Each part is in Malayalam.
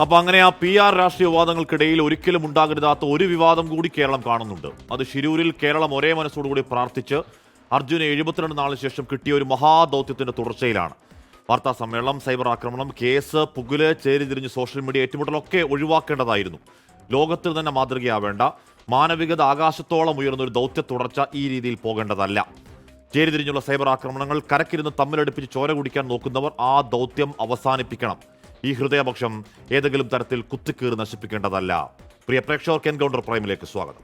അപ്പോൾ അങ്ങനെ ആ PR രാഷ്ട്രീയ വിവാദങ്ങൾക്കിടയിൽ ഒരിക്കലും ഉണ്ടാകരുതാത്ത ഒരു വിവാദം കൂടി കേരളം കാണുന്നുണ്ട്. അത് ശിരൂരിൽ കേരളം ഒരേ മനസ്സോടുകൂടി പ്രാർത്ഥിച്ച് അർജുന് 72 നാളിന് ശേഷം കിട്ടിയ ഒരു മഹാദൗത്യത്തിന്റെ തുടർച്ചയിലാണ്. വാർത്താ സമ്മേളനം, സൈബർ ആക്രമണം, കേസ്, പുകില്, ചേരിതിരിഞ്ഞ് സോഷ്യൽ മീഡിയ ഏറ്റുമുട്ടലൊക്കെ ഒഴിവാക്കേണ്ടതായിരുന്നു. ലോകത്തിൽ തന്നെ മാതൃകയാവേണ്ട, മാനവികത ആകാശത്തോളം ഉയർന്ന ഒരു ദൗത്യ തുടർച്ച ഈ രീതിയിൽ പോകേണ്ടതല്ല. ചേരിതിരിഞ്ഞുള്ള സൈബർ ആക്രമണങ്ങൾ, കരക്കിരുന്ന് തമ്മിലടുപ്പിച്ച് ചോര കുടിക്കാൻ നോക്കുന്നവർ ആ ദൗത്യം അവസാനിപ്പിക്കണം. ഈ ഹൃദയപക്ഷം ഏതെങ്കിലും തരത്തിൽ കുത്തിക്കീറി നശിപ്പിക്കേണ്ടതല്ല. പ്രിയ പ്രേക്ഷകർക്ക് എൻകൗണ്ടർ പ്രൈമിലേക്ക് സ്വാഗതം.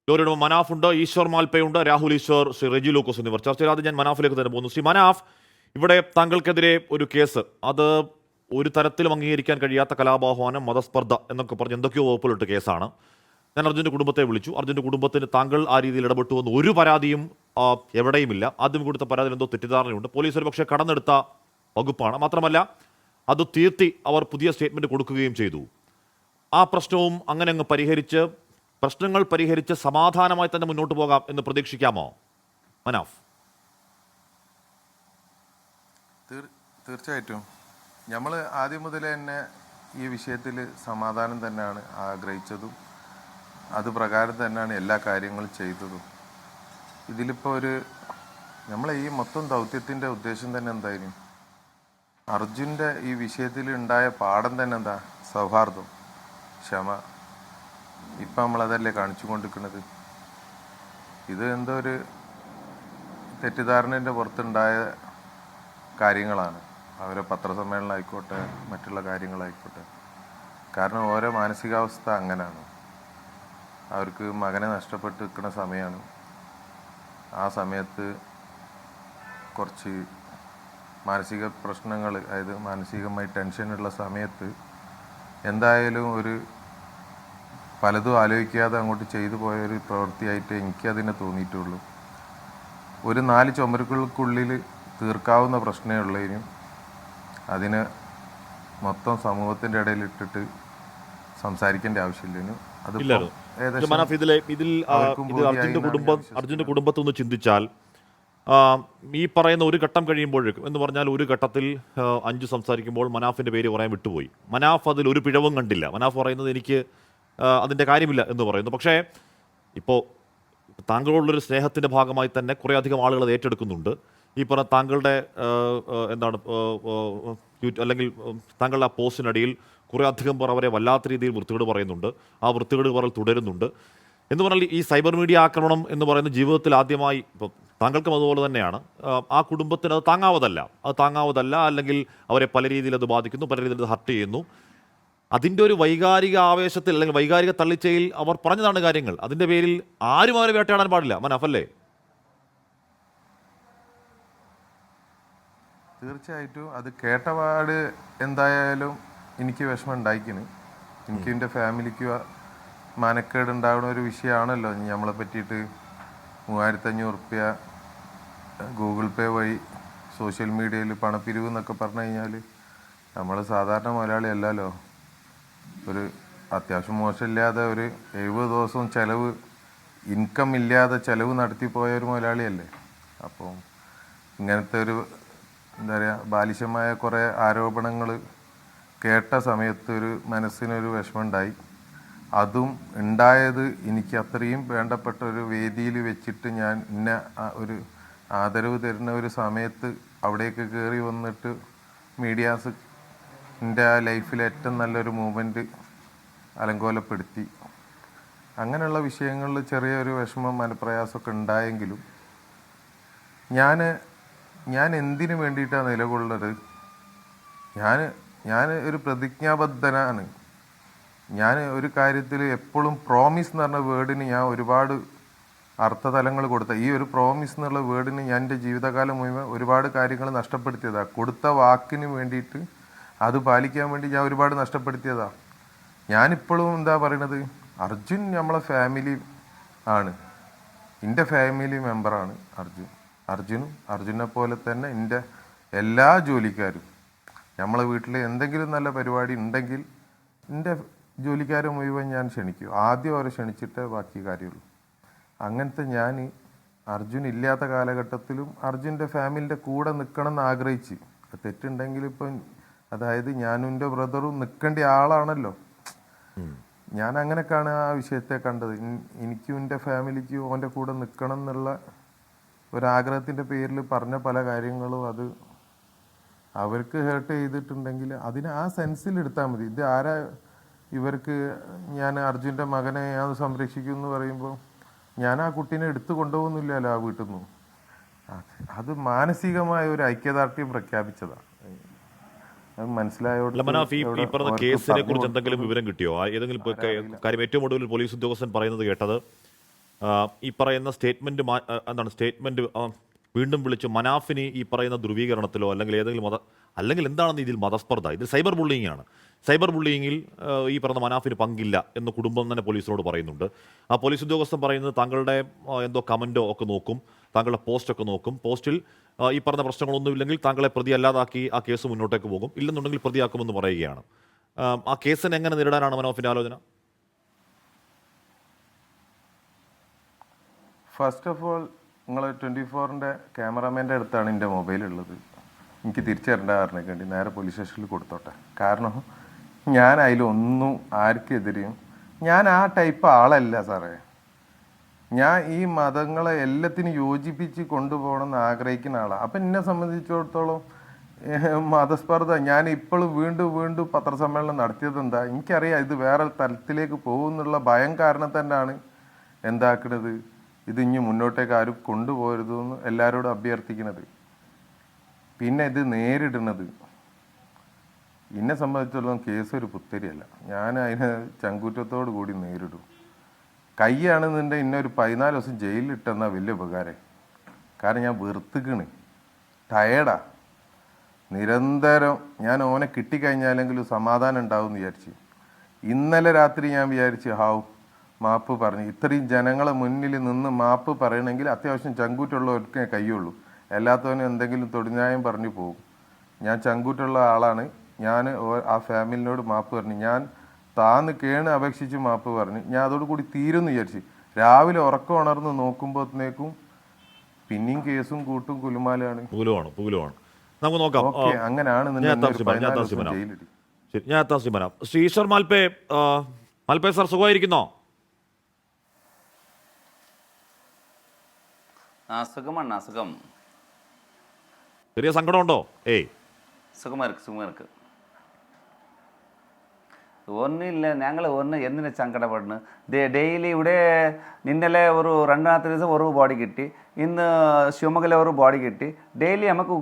ലോറിയുടെ മനാഫ് ഉണ്ട്, ഈശ്വർ മാൽപ്പയുണ്ട്, രാഹുൽ ഈശ്വർ, ശ്രീ റെജി ലൂക്കോസ് എന്നിവർ. ചർച്ചയിൽ ആദ്യം ഞാൻ മനാഫിലേക്ക് തന്നെ പോകുന്നു. ശ്രീ മനാഫ്, ഇവിടെ താങ്കൾക്കെതിരെ ഒരു കേസ്, അത് ഒരു തരത്തിലും അംഗീകരിക്കാൻ കഴിയാത്ത കലാപാഹ്വാനം, മതസ്പർദ്ധ എന്നൊക്കെ പറഞ്ഞ് എന്തൊക്കെയോ വകുപ്പിലിട്ട് കേസാണ്. ഞാൻ അർജുൻ്റെ കുടുംബത്തെ വിളിച്ചു. അർജുൻ്റെ കുടുംബത്തിന് താങ്കൾ ആ രീതിയിൽ ഇടപെട്ടു എന്ന് ഒരു പരാതിയും എവിടെയുമില്ല. ആദ്യം കൊടുത്ത പരാതിയിൽ എന്തോ തെറ്റിദ്ധാരണയുണ്ട്. പോലീസ് ഒരു പക്ഷേ കടന്നെടുത്ത വകുപ്പാണ്. മാത്രമല്ല അത് തീർത്തി അവർ പുതിയ സ്റ്റേറ്റ്മെൻറ്റ് കൊടുക്കുകയും ചെയ്തു. ആ പ്രശ്നവും അങ്ങനെ അങ്ങ് പരിഹരിച്ച്, പ്രശ്നങ്ങൾ പരിഹരിച്ച് സമാധാനമായി തന്നെ മുന്നോട്ട് പോകാം എന്ന് പ്രതീക്ഷിക്കാമോ മനാഫ്? തീർച്ചയായിട്ടും നമ്മൾ ആദ്യം മുതൽ തന്നെ ഈ വിഷയത്തിൽ സമാധാനം തന്നെയാണ് ആഗ്രഹിച്ചതും അത് പ്രകാരം തന്നെയാണ് എല്ലാ കാര്യങ്ങളും ചെയ്തതും. ഇതിലിപ്പോൾ നമ്മളെ ഈ മൊത്തം ദൗത്യത്തിൻ്റെ ഉദ്ദേശം തന്നെ എന്തായിരുന്നു? അർജുൻ്റെ ഈ വിഷയത്തിൽ ഉണ്ടായ പാഠം തന്നെ എന്താ? സൗഹാർദ്ദം, ക്ഷമ. ഇപ്പം നമ്മളതല്ലേ കാണിച്ചു കൊണ്ടിരിക്കുന്നത്. ഇത് എന്തോ ഒരു തെറ്റിദ്ധാരണൻ്റെ പുറത്തുണ്ടായ കാര്യങ്ങളാണ്. അവരെ പത്രസമ്മേളനം ആയിക്കോട്ടെ, മറ്റുള്ള കാര്യങ്ങളായിക്കോട്ടെ. കാരണം ഓരോ മാനസികാവസ്ഥ അങ്ങനെയാണ്. അവർക്ക് മകനെ നഷ്ടപ്പെട്ട് നിൽക്കുന്ന സമയമാണ്. ആ സമയത്ത് കുറച്ച് മാനസിക പ്രശ്നങ്ങൾ, അതായത് മാനസികമായി ടെൻഷനുള്ള സമയത്ത് എന്തായാലും പലതും ആലോചിക്കാതെ അങ്ങോട്ട് ചെയ്തു പോയൊരു പ്രവൃത്തിയായിട്ട് എനിക്കതിനെ തോന്നിയിട്ടുള്ളൂ. ഒരു 4 ചുമരുകൾക്കുള്ളിൽ തീർക്കാവുന്ന പ്രശ്നമേ ഉള്ളതിനും അതിന് മൊത്തം സമൂഹത്തിൻ്റെ ഇടയിൽ ഇട്ടിട്ട് സംസാരിക്കേണ്ട ആവശ്യമില്ല. അർജുന്റെ കുടുംബത്തിൽ നിന്ന് ചിന്തിച്ചാൽ ഈ പറയുന്ന ഒരു ഘട്ടം കഴിയുമ്പോഴേക്കും എന്ന് പറഞ്ഞാൽ, ഒരു ഘട്ടത്തിൽ 5 സംസാരിക്കുമ്പോൾ മനാഫിന്റെ പേര് പറയാൻ വിട്ടുപോയി. മനാഫ് അതിൽ ഒരു പിഴവും കണ്ടില്ല. മനാഫ് പറയുന്നത് എനിക്ക് അതിൻ്റെ കാര്യമില്ല എന്ന് പറയുന്നു. പക്ഷേ ഇപ്പോൾ താങ്കളോടുള്ളൊരു സ്നേഹത്തിൻ്റെ ഭാഗമായി തന്നെ കുറേ അധികം ആളുകൾ അത് ഏറ്റെടുക്കുന്നുണ്ട്. ഈ പറഞ്ഞ താങ്കളുടെ അല്ലെങ്കിൽ താങ്കളുടെ ആ പോസ്റ്റിനടിയിൽ കുറേ അധികം പേർ അവരെ വല്ലാത്ത രീതിയിൽ വൃത്തികേട് പറയുന്നുണ്ട്. ആ വൃത്തികേട് പറയൽ തുടരുന്നുണ്ട്. എന്ന് പറഞ്ഞാൽ ഈ സൈബർ മീഡിയ ആക്രമണം എന്ന് പറയുന്ന ജീവിതത്തിൽ ആദ്യമായി, ഇപ്പം താങ്കൾക്കും അതുപോലെ തന്നെയാണ്, ആ കുടുംബത്തിന് അത് താങ്ങാവതല്ല. അല്ലെങ്കിൽ അവരെ പല രീതിയിൽ അത് ബാധിക്കുന്നു, പല രീതിയിൽ അത് ഹർട്ട് ചെയ്യുന്നു. അതിൻ്റെ ഒരു വൈകാരിക ആവേശത്തിൽ അല്ലെങ്കിൽ വൈകാരിക തള്ളിച്ചയിൽ അവർ പറഞ്ഞതാണ് കാര്യങ്ങൾ. അതിൻ്റെ പേരിൽ ആരും അവരെ വേട്ടയാടാൻ പാടില്ല മനാഫ്, അല്ലേ? തീർച്ചയായിട്ടും അത് കേട്ടപാട് എന്തായാലും എനിക്ക് വിഷമം ഉണ്ടായിക്കുന്നു. എനിക്ക് എൻ്റെ ഫാമിലിക്ക് മാനക്കേട് ഉണ്ടാകുന്ന ഒരു വിഷയമാണല്ലോ. നമ്മളെ പറ്റിയിട്ട് 3500 റുപ്യ ഗൂഗിൾ പേ വഴി സോഷ്യൽ മീഡിയയിൽ പണപ്പിരിവ് എന്നൊക്കെ പറഞ്ഞു കഴിഞ്ഞാൽ നമ്മൾ സാധാരണ മലയാളി അല്ലല്ലോ. ഒരു അത്യാവശ്യം മോശമില്ലാതെ ഒരു 70 ദിവസവും ചിലവ്, ഇൻകം ഇല്ലാതെ ചിലവ് നടത്തിപ്പോയ ഒരു മലയാളിയല്ലേ. അപ്പോൾ ഇങ്ങനത്തെ ഒരു എന്താ പറയുക, ബാലിശമായ കുറേ ആരോപണങ്ങൾ കേട്ട സമയത്ത് മനസ്സിനൊരു വിഷമമുണ്ടായി. അതും ഉണ്ടായത് എനിക്ക് അത്രയും വേണ്ടപ്പെട്ട ഒരു വേദിയിൽ വെച്ചിട്ട് ഞാൻ ഒരു ആദരവ് തരുന്ന ഒരു സമയത്ത് അവിടേക്ക് കയറി വന്നിട്ട് മീഡിയാസ് എൻ്റെ ആ ലൈഫിലെ ഏറ്റവും നല്ലൊരു മൂമെൻറ്റ് അലങ്കോലപ്പെടുത്തി. അങ്ങനെയുള്ള വിഷയങ്ങളിൽ ചെറിയൊരു വിഷമം, മനപ്രയാസമൊക്കെ ഉണ്ടായെങ്കിലും ഞാൻ എന്തിനു വേണ്ടിയിട്ടാണ് നിലകൊള്ളുന്നത്? ഞാൻ ഒരു പ്രതിജ്ഞാബദ്ധനാണ്. ഞാൻ ഒരു കാര്യത്തിൽ എപ്പോഴും പ്രോമിസ് എന്ന് പറഞ്ഞ വേർഡിന് ഞാൻ ഒരുപാട് അർത്ഥതലങ്ങൾ കൊടുത്ത, ഈ ഒരു പ്രോമിസ് എന്നുള്ള വേർഡിന് ഞാൻ എൻ്റെ ജീവിതകാലം മുഴുവൻ ഒരുപാട് കാര്യങ്ങൾ നഷ്ടപ്പെടുത്തിയതാണ്. കൊടുത്ത വാക്കിന് വേണ്ടിയിട്ട് അത് പാലിക്കാൻ വേണ്ടി ഞാൻ ഒരുപാട് നഷ്ടപ്പെടുത്തിയതാണ്. ഞാനിപ്പോഴും എന്താ പറയണത്, അർജുൻ നമ്മളെ ഫാമിലി ആണ്, എൻ്റെ ഫാമിലി മെമ്പറാണ് അർജുനെ പോലെ തന്നെ എൻ്റെ എല്ലാ ജോലിക്കാരും. നമ്മളെ വീട്ടിൽ എന്തെങ്കിലും നല്ല പരിപാടി ഉണ്ടെങ്കിൽ എൻ്റെ ജോലിക്കാരെ മുഴുവൻ ഞാൻ ക്ഷണിക്കും. ആദ്യം അവരെ ക്ഷണിച്ചിട്ടേ ബാക്കി കാര്യമുള്ളൂ. അങ്ങനത്തെ ഞാൻ അർജുൻ ഇല്ലാത്ത കാലഘട്ടത്തിലും അർജുൻ്റെ ഫാമിലിൻ്റെ കൂടെ നിൽക്കണം എന്ന് ആഗ്രഹിച്ച്. തെറ്റുണ്ടെങ്കിൽ ഇപ്പം അതായത് ഞാനും എൻ്റെ ബ്രദറും നിൽക്കേണ്ട ആളാണല്ലോ. ഞാൻ അങ്ങനെയൊക്കെയാണ് ആ വിഷയത്തെ കണ്ടത്. എനിക്കും എൻ്റെ ഫാമിലിക്കും ഓൻ്റെ കൂടെ നിൽക്കണം എന്നുള്ള ഒരാഗ്രഹത്തിൻ്റെ പേരിൽ പറഞ്ഞ പല കാര്യങ്ങളും അത് അവർക്ക് ഹേർട്ട് ചെയ്തിട്ടുണ്ടെങ്കിൽ അതിന് ആ സെൻസിൽ എടുത്താൽ മതി. ഇത് ആരാ ഇവർക്ക് ഞാൻ അർജുൻ്റെ മകനെ ഞാൻ സംരക്ഷിക്കും എന്ന് പറയുമ്പോൾ ഞാൻ ആ കുട്ടീനെ എടുത്തു കൊണ്ടുപോകുന്നില്ലല്ലോ ആ വീട്ടിൽ നിന്നും. അത് മാനസികമായ ഒരു ഐക്യദാർഢ്യം പ്രഖ്യാപിച്ചതാണ്. അത് മനസ്സിലായോട് മനാഫ്, ഈ പറഞ്ഞ കേസിനെ കുറിച്ച് എന്തെങ്കിലും വിവരം കിട്ടിയോ? ഏതെങ്കിലും കാര്യം ഏറ്റവും ഒടുവിൽ പോലീസ് ഉദ്യോഗസ്ഥൻ പറയുന്നത് കേട്ടത് ഈ പറയുന്ന സ്റ്റേറ്റ്മെന്റ് വീണ്ടും വിളിച്ച് മനാഫിന് ഈ പറയുന്ന ധ്രുവീകരണത്തിലോ അല്ലെങ്കിൽ എന്താണെന്ന് ഇതിൽ മതസ്പർദ്ധ, ഇത് സൈബർ ബുള്ളിയിങ് ആണ്. സൈബർ ബുള്ളിയിങ്ങിൽ ഈ പറഞ്ഞ മനാഫിന് പങ്കില്ല എന്ന് കുടുംബം തന്നെ പോലീസിനോട് പറയുന്നുണ്ട്. ആ പോലീസ് ഉദ്യോഗസ്ഥൻ പറയുന്നത് താങ്കളുടെ എന്തോ കമൻറ്റോ ഒക്കെ നോക്കും, താങ്കളുടെ പോസ്റ്റൊക്കെ നോക്കും. പോസ്റ്റിൽ ഈ പറഞ്ഞ പ്രശ്നങ്ങളൊന്നുമില്ലെങ്കിൽ താങ്കളെ പ്രതി അല്ലാതാക്കി ആ കേസ് മുന്നോട്ടേക്ക് പോകും, ഇല്ലെന്നുണ്ടെങ്കിൽ പ്രതിയാക്കുമെന്ന് പറയുകയാണ്. ആ കേസിനെ എങ്ങനെ നേരിടാനാണ് മനാഫിൻ്റെ ആലോചന? ഫസ്റ്റ് ഓഫ് ഓൾ നിങ്ങൾ 24-ന്റെ ക്യാമറാമാൻ്റെ അടുത്താണ് എൻ്റെ മൊബൈലുള്ളത്. എനിക്ക് തിരിച്ചു തരേണ്ട കാരണമൊക്കെ വേണ്ടി നേരെ പോലീസ് സ്റ്റേഷനിൽ കൊടുത്തോട്ടെ. കാരണം ഞാൻ അതിലൊന്നും ആർക്കെതിരെയും ഞാൻ ആ ടൈപ്പ് ആളല്ല സാറേ. ഞാൻ ഈ മതങ്ങളെ എല്ലാത്തിനും യോജിപ്പിച്ച് കൊണ്ടുപോകണമെന്ന് ആഗ്രഹിക്കുന്ന ആളാണ്. അപ്പം എന്നെ സംബന്ധിച്ചിടത്തോളം മതസ്പർദ്ധ ഞാൻ ഇപ്പോഴും വീണ്ടും പത്രസമ്മേളനം നടത്തിയത് എന്താ, എനിക്കറിയാം ഇത് വേറെ തലത്തിലേക്ക് പോകുന്നുള്ള ഭയം കാരണം തന്നെയാണ് എന്താക്കണത്, ഇത് ഇനി മുന്നോട്ടേക്ക് ആരും കൊണ്ടുപോകരുതെന്ന് എല്ലാവരോടും അഭ്യർത്ഥിക്കുന്നത്. പിന്നെ ഇത് നേരിടുന്നത് എന്നെ സംബന്ധിച്ചിടത്തോളം കേസ് ഒരു പുത്തരിയല്ല. ഞാൻ അതിനെ ചങ്കൂറ്റത്തോടു കൂടി നേരിടും. കൈയാണെന്നുണ്ടെങ്കിൽ ഇന്നൊരു 14 ദിവസം ജയിലിലിട്ടെന്നാ വലിയ ഉപകാരം. കാരണം ഞാൻ വെറുത്തുക്കണ്, ടയേർഡാ. നിരന്തരം ഞാൻ ഓനെ കിട്ടിക്കഴിഞ്ഞാലെങ്കിലും സമാധാനം ഉണ്ടാവും എന്ന് വിചാരിച്ച്. ഇന്നലെ രാത്രി ഞാൻ വിചാരിച്ച് മാപ്പ് പറഞ്ഞു. ഇത്രയും ജനങ്ങളെ മുന്നിൽ നിന്ന് മാപ്പ് പറയണമെങ്കിൽ അത്യാവശ്യം ചങ്കൂറ്റുള്ളവർക്കേ കഴിയുള്ളൂ. എല്ലാത്തവനും എന്തെങ്കിലും തൊടിഞ്ഞായം പറഞ്ഞു പോകും. ഞാൻ ചങ്കൂറ്റുള്ള ആളാണ്. ഞാൻ ആ ഫാമിലിനോട് മാപ്പ് പറഞ്ഞു. ഞാൻ താന്ന് കേണ് അപേക്ഷിച്ച് മാപ്പ് പറഞ്ഞു. ഞാൻ അതോടുകൂടി തീരുമെന്ന് വിചാരിച്ച് രാവിലെ ഉറക്കം ഉണർന്ന് നോക്കുമ്പോഴത്തേക്കും പിന്നെയും കേസും കൂട്ടും കുലുമാലാണ്. നമുക്ക് നോക്കാം. അങ്ങനെയാണ് ശ്രീശ്വർ മാൽപേ സാർ സുഖമായിരിക്കുന്നോ? സുഖം. ചെറിയ സങ്കടമുണ്ടോ? സുഖമാ ഇருக்கு. ഒന്നുമില്ല, ഞങ്ങൾ എന്തിനു സങ്കടപ്പെടുന്നു? ഡെയിലി ഇവിടെ ഇന്നലെ ഒരു 2-ാമത്തെ ദിവസം ഒരു ബോഡി കിട്ടി, ഇന്ന് ശിവമൊഗ്ഗയിലെ ഒരു ബോഡി കിട്ടി. ഡെയിലി നമുക്ക്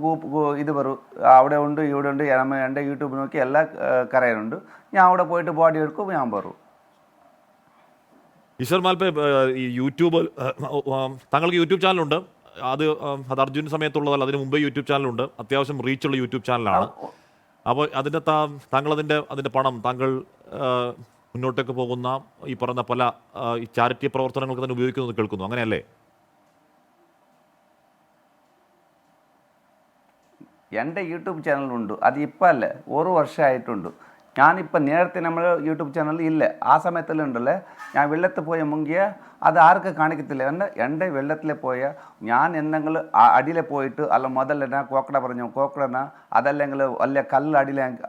ഇത് വരും, അവിടെ ഉണ്ട് ഇവിടെ ഉണ്ട്. എൻ്റെ യൂട്യൂബ് നോക്കി എല്ലാ കരയുന്നുണ്ട്. ഞാൻ അവിടെ പോയിട്ട് ബോഡി എടുക്കും, ഞാൻ വരും. ഈശ്വർ മാൽപേ, ഈ താങ്കൾക്ക് യൂട്യൂബ് ചാനലുണ്ട്. അത് അർജുൻ സമയത്തുള്ളതല്ല, അതിന് മുമ്പേ യൂട്യൂബ് ചാനലുണ്ട്. അത്യാവശ്യം റീച്ചുള്ള യൂട്യൂബ് ചാനലാണ്. അപ്പോൾ അതിൻ്റെ പണം താങ്കൾ മുന്നോട്ടേക്ക് പോകുന്ന ഈ പറഞ്ഞ പല ഈ ചാരിറ്റി പ്രവർത്തനങ്ങൾക്ക് തന്നെ ഉപയോഗിക്കുന്നത് കേൾക്കുന്നു, അങ്ങനെയല്ലേ? എൻ്റെ യൂട്യൂബ് ചാനലുണ്ട്. അത് ഇപ്പം അല്ല, ഒരു വർഷമായിട്ടുണ്ട്. ഞാനിപ്പോൾ നേരത്തെ നമ്മൾ യൂട്യൂബ് ചാനൽ ഇല്ല. ആ സമയത്തിലുണ്ടല്ലേ ഞാൻ വെള്ളത്തിൽ പോയ മുങ്ങിയ അത് ആർക്ക് കാണിക്കത്തില്ല. എൻ്റെ വെള്ളത്തിൽ പോയ ഞാൻ എന്തെങ്കിലും അടിയിൽ പോയിട്ട് അല്ല മുതലെന്നാ കോക്കട പറഞ്ഞു കോക്കടന അതല്ലെങ്കിൽ വല്ല കല്ല്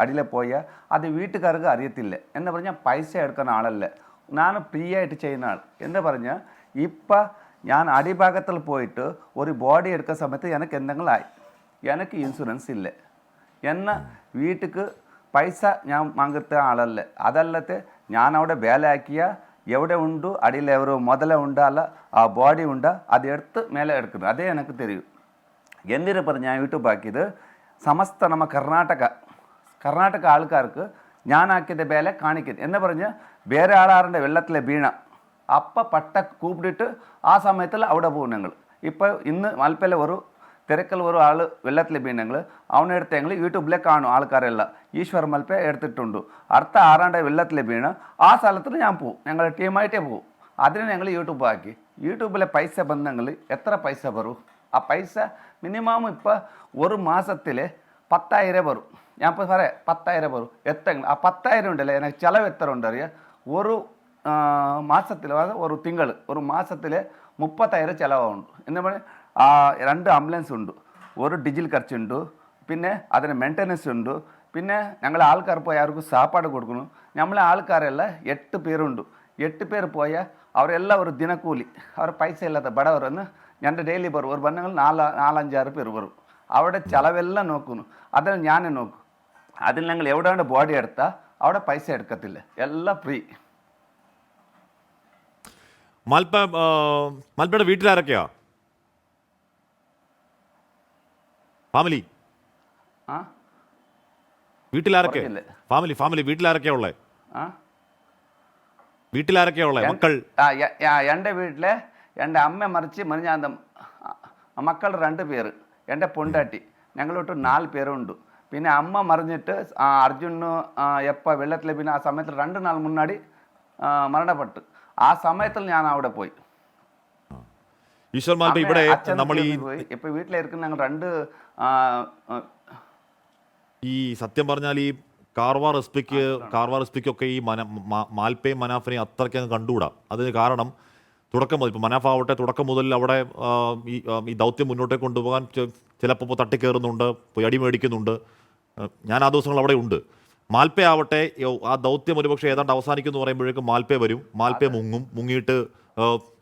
അടിയിൽ പോയ അത് വീട്ടുകാർക്ക് അറിയത്തില്ല എന്ന് പറഞ്ഞാൽ പൈസ എടുക്കുന്ന ആളല്ല. ഞാൻ ഫ്രീ ആയിട്ട് ചെയ്യുന്ന ആൾ എന്ന് പറഞ്ഞാൽ ഇപ്പം ഞാൻ അടിഭാഗത്തിൽ പോയിട്ട് ഒരു ബോഡി എടുക്കുന്ന സമയത്ത് എനിക്ക് എന്തെങ്കിലും ആയി, എനിക്ക് ഇൻഷുറൻസ് ഇല്ല. എന്നാൽ വീട്ടിക്ക് പൈസ ഞാൻ വാങ്ങുന്ന ആളല്ല. അതല്ലത്തെ ഞാൻ അവിടെ വേലയാക്കിയ എവിടെ ഉണ്ട് അടിയിൽ ഒരു മുതല ഉണ്ട് അല്ല ആ ബോഡി ഉണ്ട്, അത് എടുത്ത് മേലെ എടുക്കുന്നത് അതേ എനിക്ക് തരൂ. എന്തിനു പറഞ്ഞ് ഞാൻ യൂട്യൂബ് ആക്കിയത് സമസ്ത നമ്മ കർണാടക ആൾക്കാർക്ക് ഞാനാക്കിയത് വേല കാണിക്കുന്നത് എന്ന് പറഞ്ഞ് വേറെ ആളാറിൻ്റെ വെള്ളത്തിലെ വീണ അപ്പം പട്ട കൂപ്പിട്ട് ആ സമയത്തിൽ അവിടെ പോകും ഞങ്ങൾ. ഇപ്പോൾ ഇന്ന് മൽപ്പയിൽ ഒരു തിരക്കൽ ഒരു ആൾ വെള്ളത്തിൽ വീണെങ്കിൽ അവനെടുത്ത് ഞങ്ങൾ യൂട്യൂബിലെ കാണും ആൾക്കാരെല്ലാം. ഈശ്വർ മൽപ്പേ എടുത്തിട്ടുണ്ട്. അടുത്ത ആറാണ്ട് വെള്ളത്തിൽ വീണ് ആ സ്ഥലത്തിൽ ഞാൻ പോവും, ഞങ്ങൾ ടീമായിട്ടേ പോവും. അതിന് ഞങ്ങൾ യൂട്യൂബ് ആക്കി. യൂട്യൂബിലെ പൈസ ബന്ധങ്ങൾ എത്ര പൈസ വരും? ആ പൈസ മിനിമം ഇപ്പോൾ ഒരു മാസത്തിൽ 10,000 വരും. ഞാൻ ഇപ്പോൾ പറയാം 10,000 വരും. എത്ര ആ 10,000 ഉണ്ടല്ലേ എനിക്ക് ചിലവ് എത്ര ഉണ്ട് അറിയാം? ഒരു മാസത്തിൽ ഒരു തിങ്കൾ ഒരു മാസത്തിൽ 30,000 ചിലവുണ്ട്. എന്താ പറയുക, 2 ആംബുലൻസ് ഉണ്ട്, ഒരു ഡീസൽ ഖർച്ചുണ്ട്, പിന്നെ അതിന് മെയിൻ്റനൻസ് ഉണ്ട്, പിന്നെ ഞങ്ങൾ ആൾക്കാർ പോയി അവർക്ക് സാപ്പാട് കൊടുക്കുന്നു. നമ്മളെ ആൾക്കാരെല്ലാം 8 പേരുണ്ട്. 8 പേര് പോയാൽ അവരെല്ലാം ഒരു ദിനക്കൂലി, അവർ പൈസ ഇല്ലാത്ത ബടവരെന്ന് ഞങ്ങളുടെ ഡെയിലി വരും. ഒരു ബന്ധങ്ങൾ 4-5-6 പേര് വരും. അവിടെ ചിലവെല്ലാം നോക്കുന്നു, അതിൽ ഞാൻ നോക്കും. അതിൽ ഞങ്ങൾ എവിടെയാണ് ബോഡി എടുത്താൽ അവിടെ പൈസ എടുക്കത്തില്ല, എല്ലാം ഫ്രീ. മാൽപ്പയുടെ വീട്ടിലാരൊക്കെയാ? ഫാമിലി ആ വീട്ടിലാരൊക്കെ? പറഞ്ഞില്ലേ? ഫാമിലി വീട്ടിലാരൊക്കെയാ ഉള്ളത്? ആ വീട്ടിലാരൊക്കെയാ ഉള്ളത്? മക്കൾ? എൻ്റെ വീട്ടിൽ എൻ്റെ അമ്മ മറിച്ച് മറിഞ്ഞാന്തം മക്കൾ 2 പേര്, എൻ്റെ പൊണ്ടാട്ടി, ഞങ്ങളോട്ട് 4 പേരുണ്ട്. പിന്നെ അമ്മ മറിഞ്ഞിട്ട് അർജുന് എപ്പോൾ വെള്ളത്തിൽ പിന്നെ ആ സമയത്ത് 2 നാൾ മുന്നാടി മരണപ്പെട്ടു. ആ സമയത്തിൽ ഞാൻ അവിടെ പോയി. ഈശ്വർ മാൽപ്പ, ഇവിടെ നമ്മൾ ഇപ്പൊ വീട്ടിലിരിക്കുന്ന ഞങ്ങൾ 2 ഈ സത്യം പറഞ്ഞാൽ ഈ കാർവാർ എസ് പിക്കൊക്കെ ഈ മാൽപ്പയും മനാഫിനെയും അത്രയ്ക്ക് അങ്ങ് കണ്ടുകൂടാ. അതിന് കാരണം തുടക്കം മുതൽ, ഇപ്പോൾ മനാഫ് ആവട്ടെ, തുടക്കം മുതൽ അവിടെ ഈ ദൗത്യം മുന്നോട്ടേക്ക് കൊണ്ടുപോകാൻ ചിലപ്പോൾ തട്ടിക്കയറുന്നുണ്ട്, പോയി അടി മേടിക്കുന്നുണ്ട്. ഞാൻ ആ ദിവസങ്ങൾ അവിടെ ഉണ്ട്. മാൽപ്പ ആവട്ടെ, ആ ദൗത്യം ഒരുപക്ഷെ ഏതാണ്ട് അവസാനിക്കുമെന്ന് പറയുമ്പോഴേക്കും മാൽപ്പ വരും, മാൽപ്പ മുങ്ങിയിട്ട്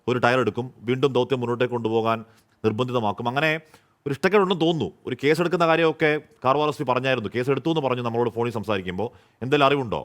ഒരു ടയർ എടുക്കും, വീണ്ടും ദൗത്യം മുന്നോട്ടേക്ക് കൊണ്ടുപോകാൻ നിർബന്ധിതമാക്കും. അങ്ങനെ ഒരു ഇഷ്ടക്കേടുണ്ടെന്ന് തോന്നുന്നു. ഒരു കേസ് എടുക്കുന്ന കാര്യമൊക്കെ കാർവാർ എസ് പി പറഞ്ഞായിരുന്നു, കേസ് എടുത്തു എന്ന് പറഞ്ഞു നമ്മളോട് ഫോണിൽ സംസാരിക്കുമ്പോൾ. എന്തെങ്കിലും അറിവുണ്ടോ?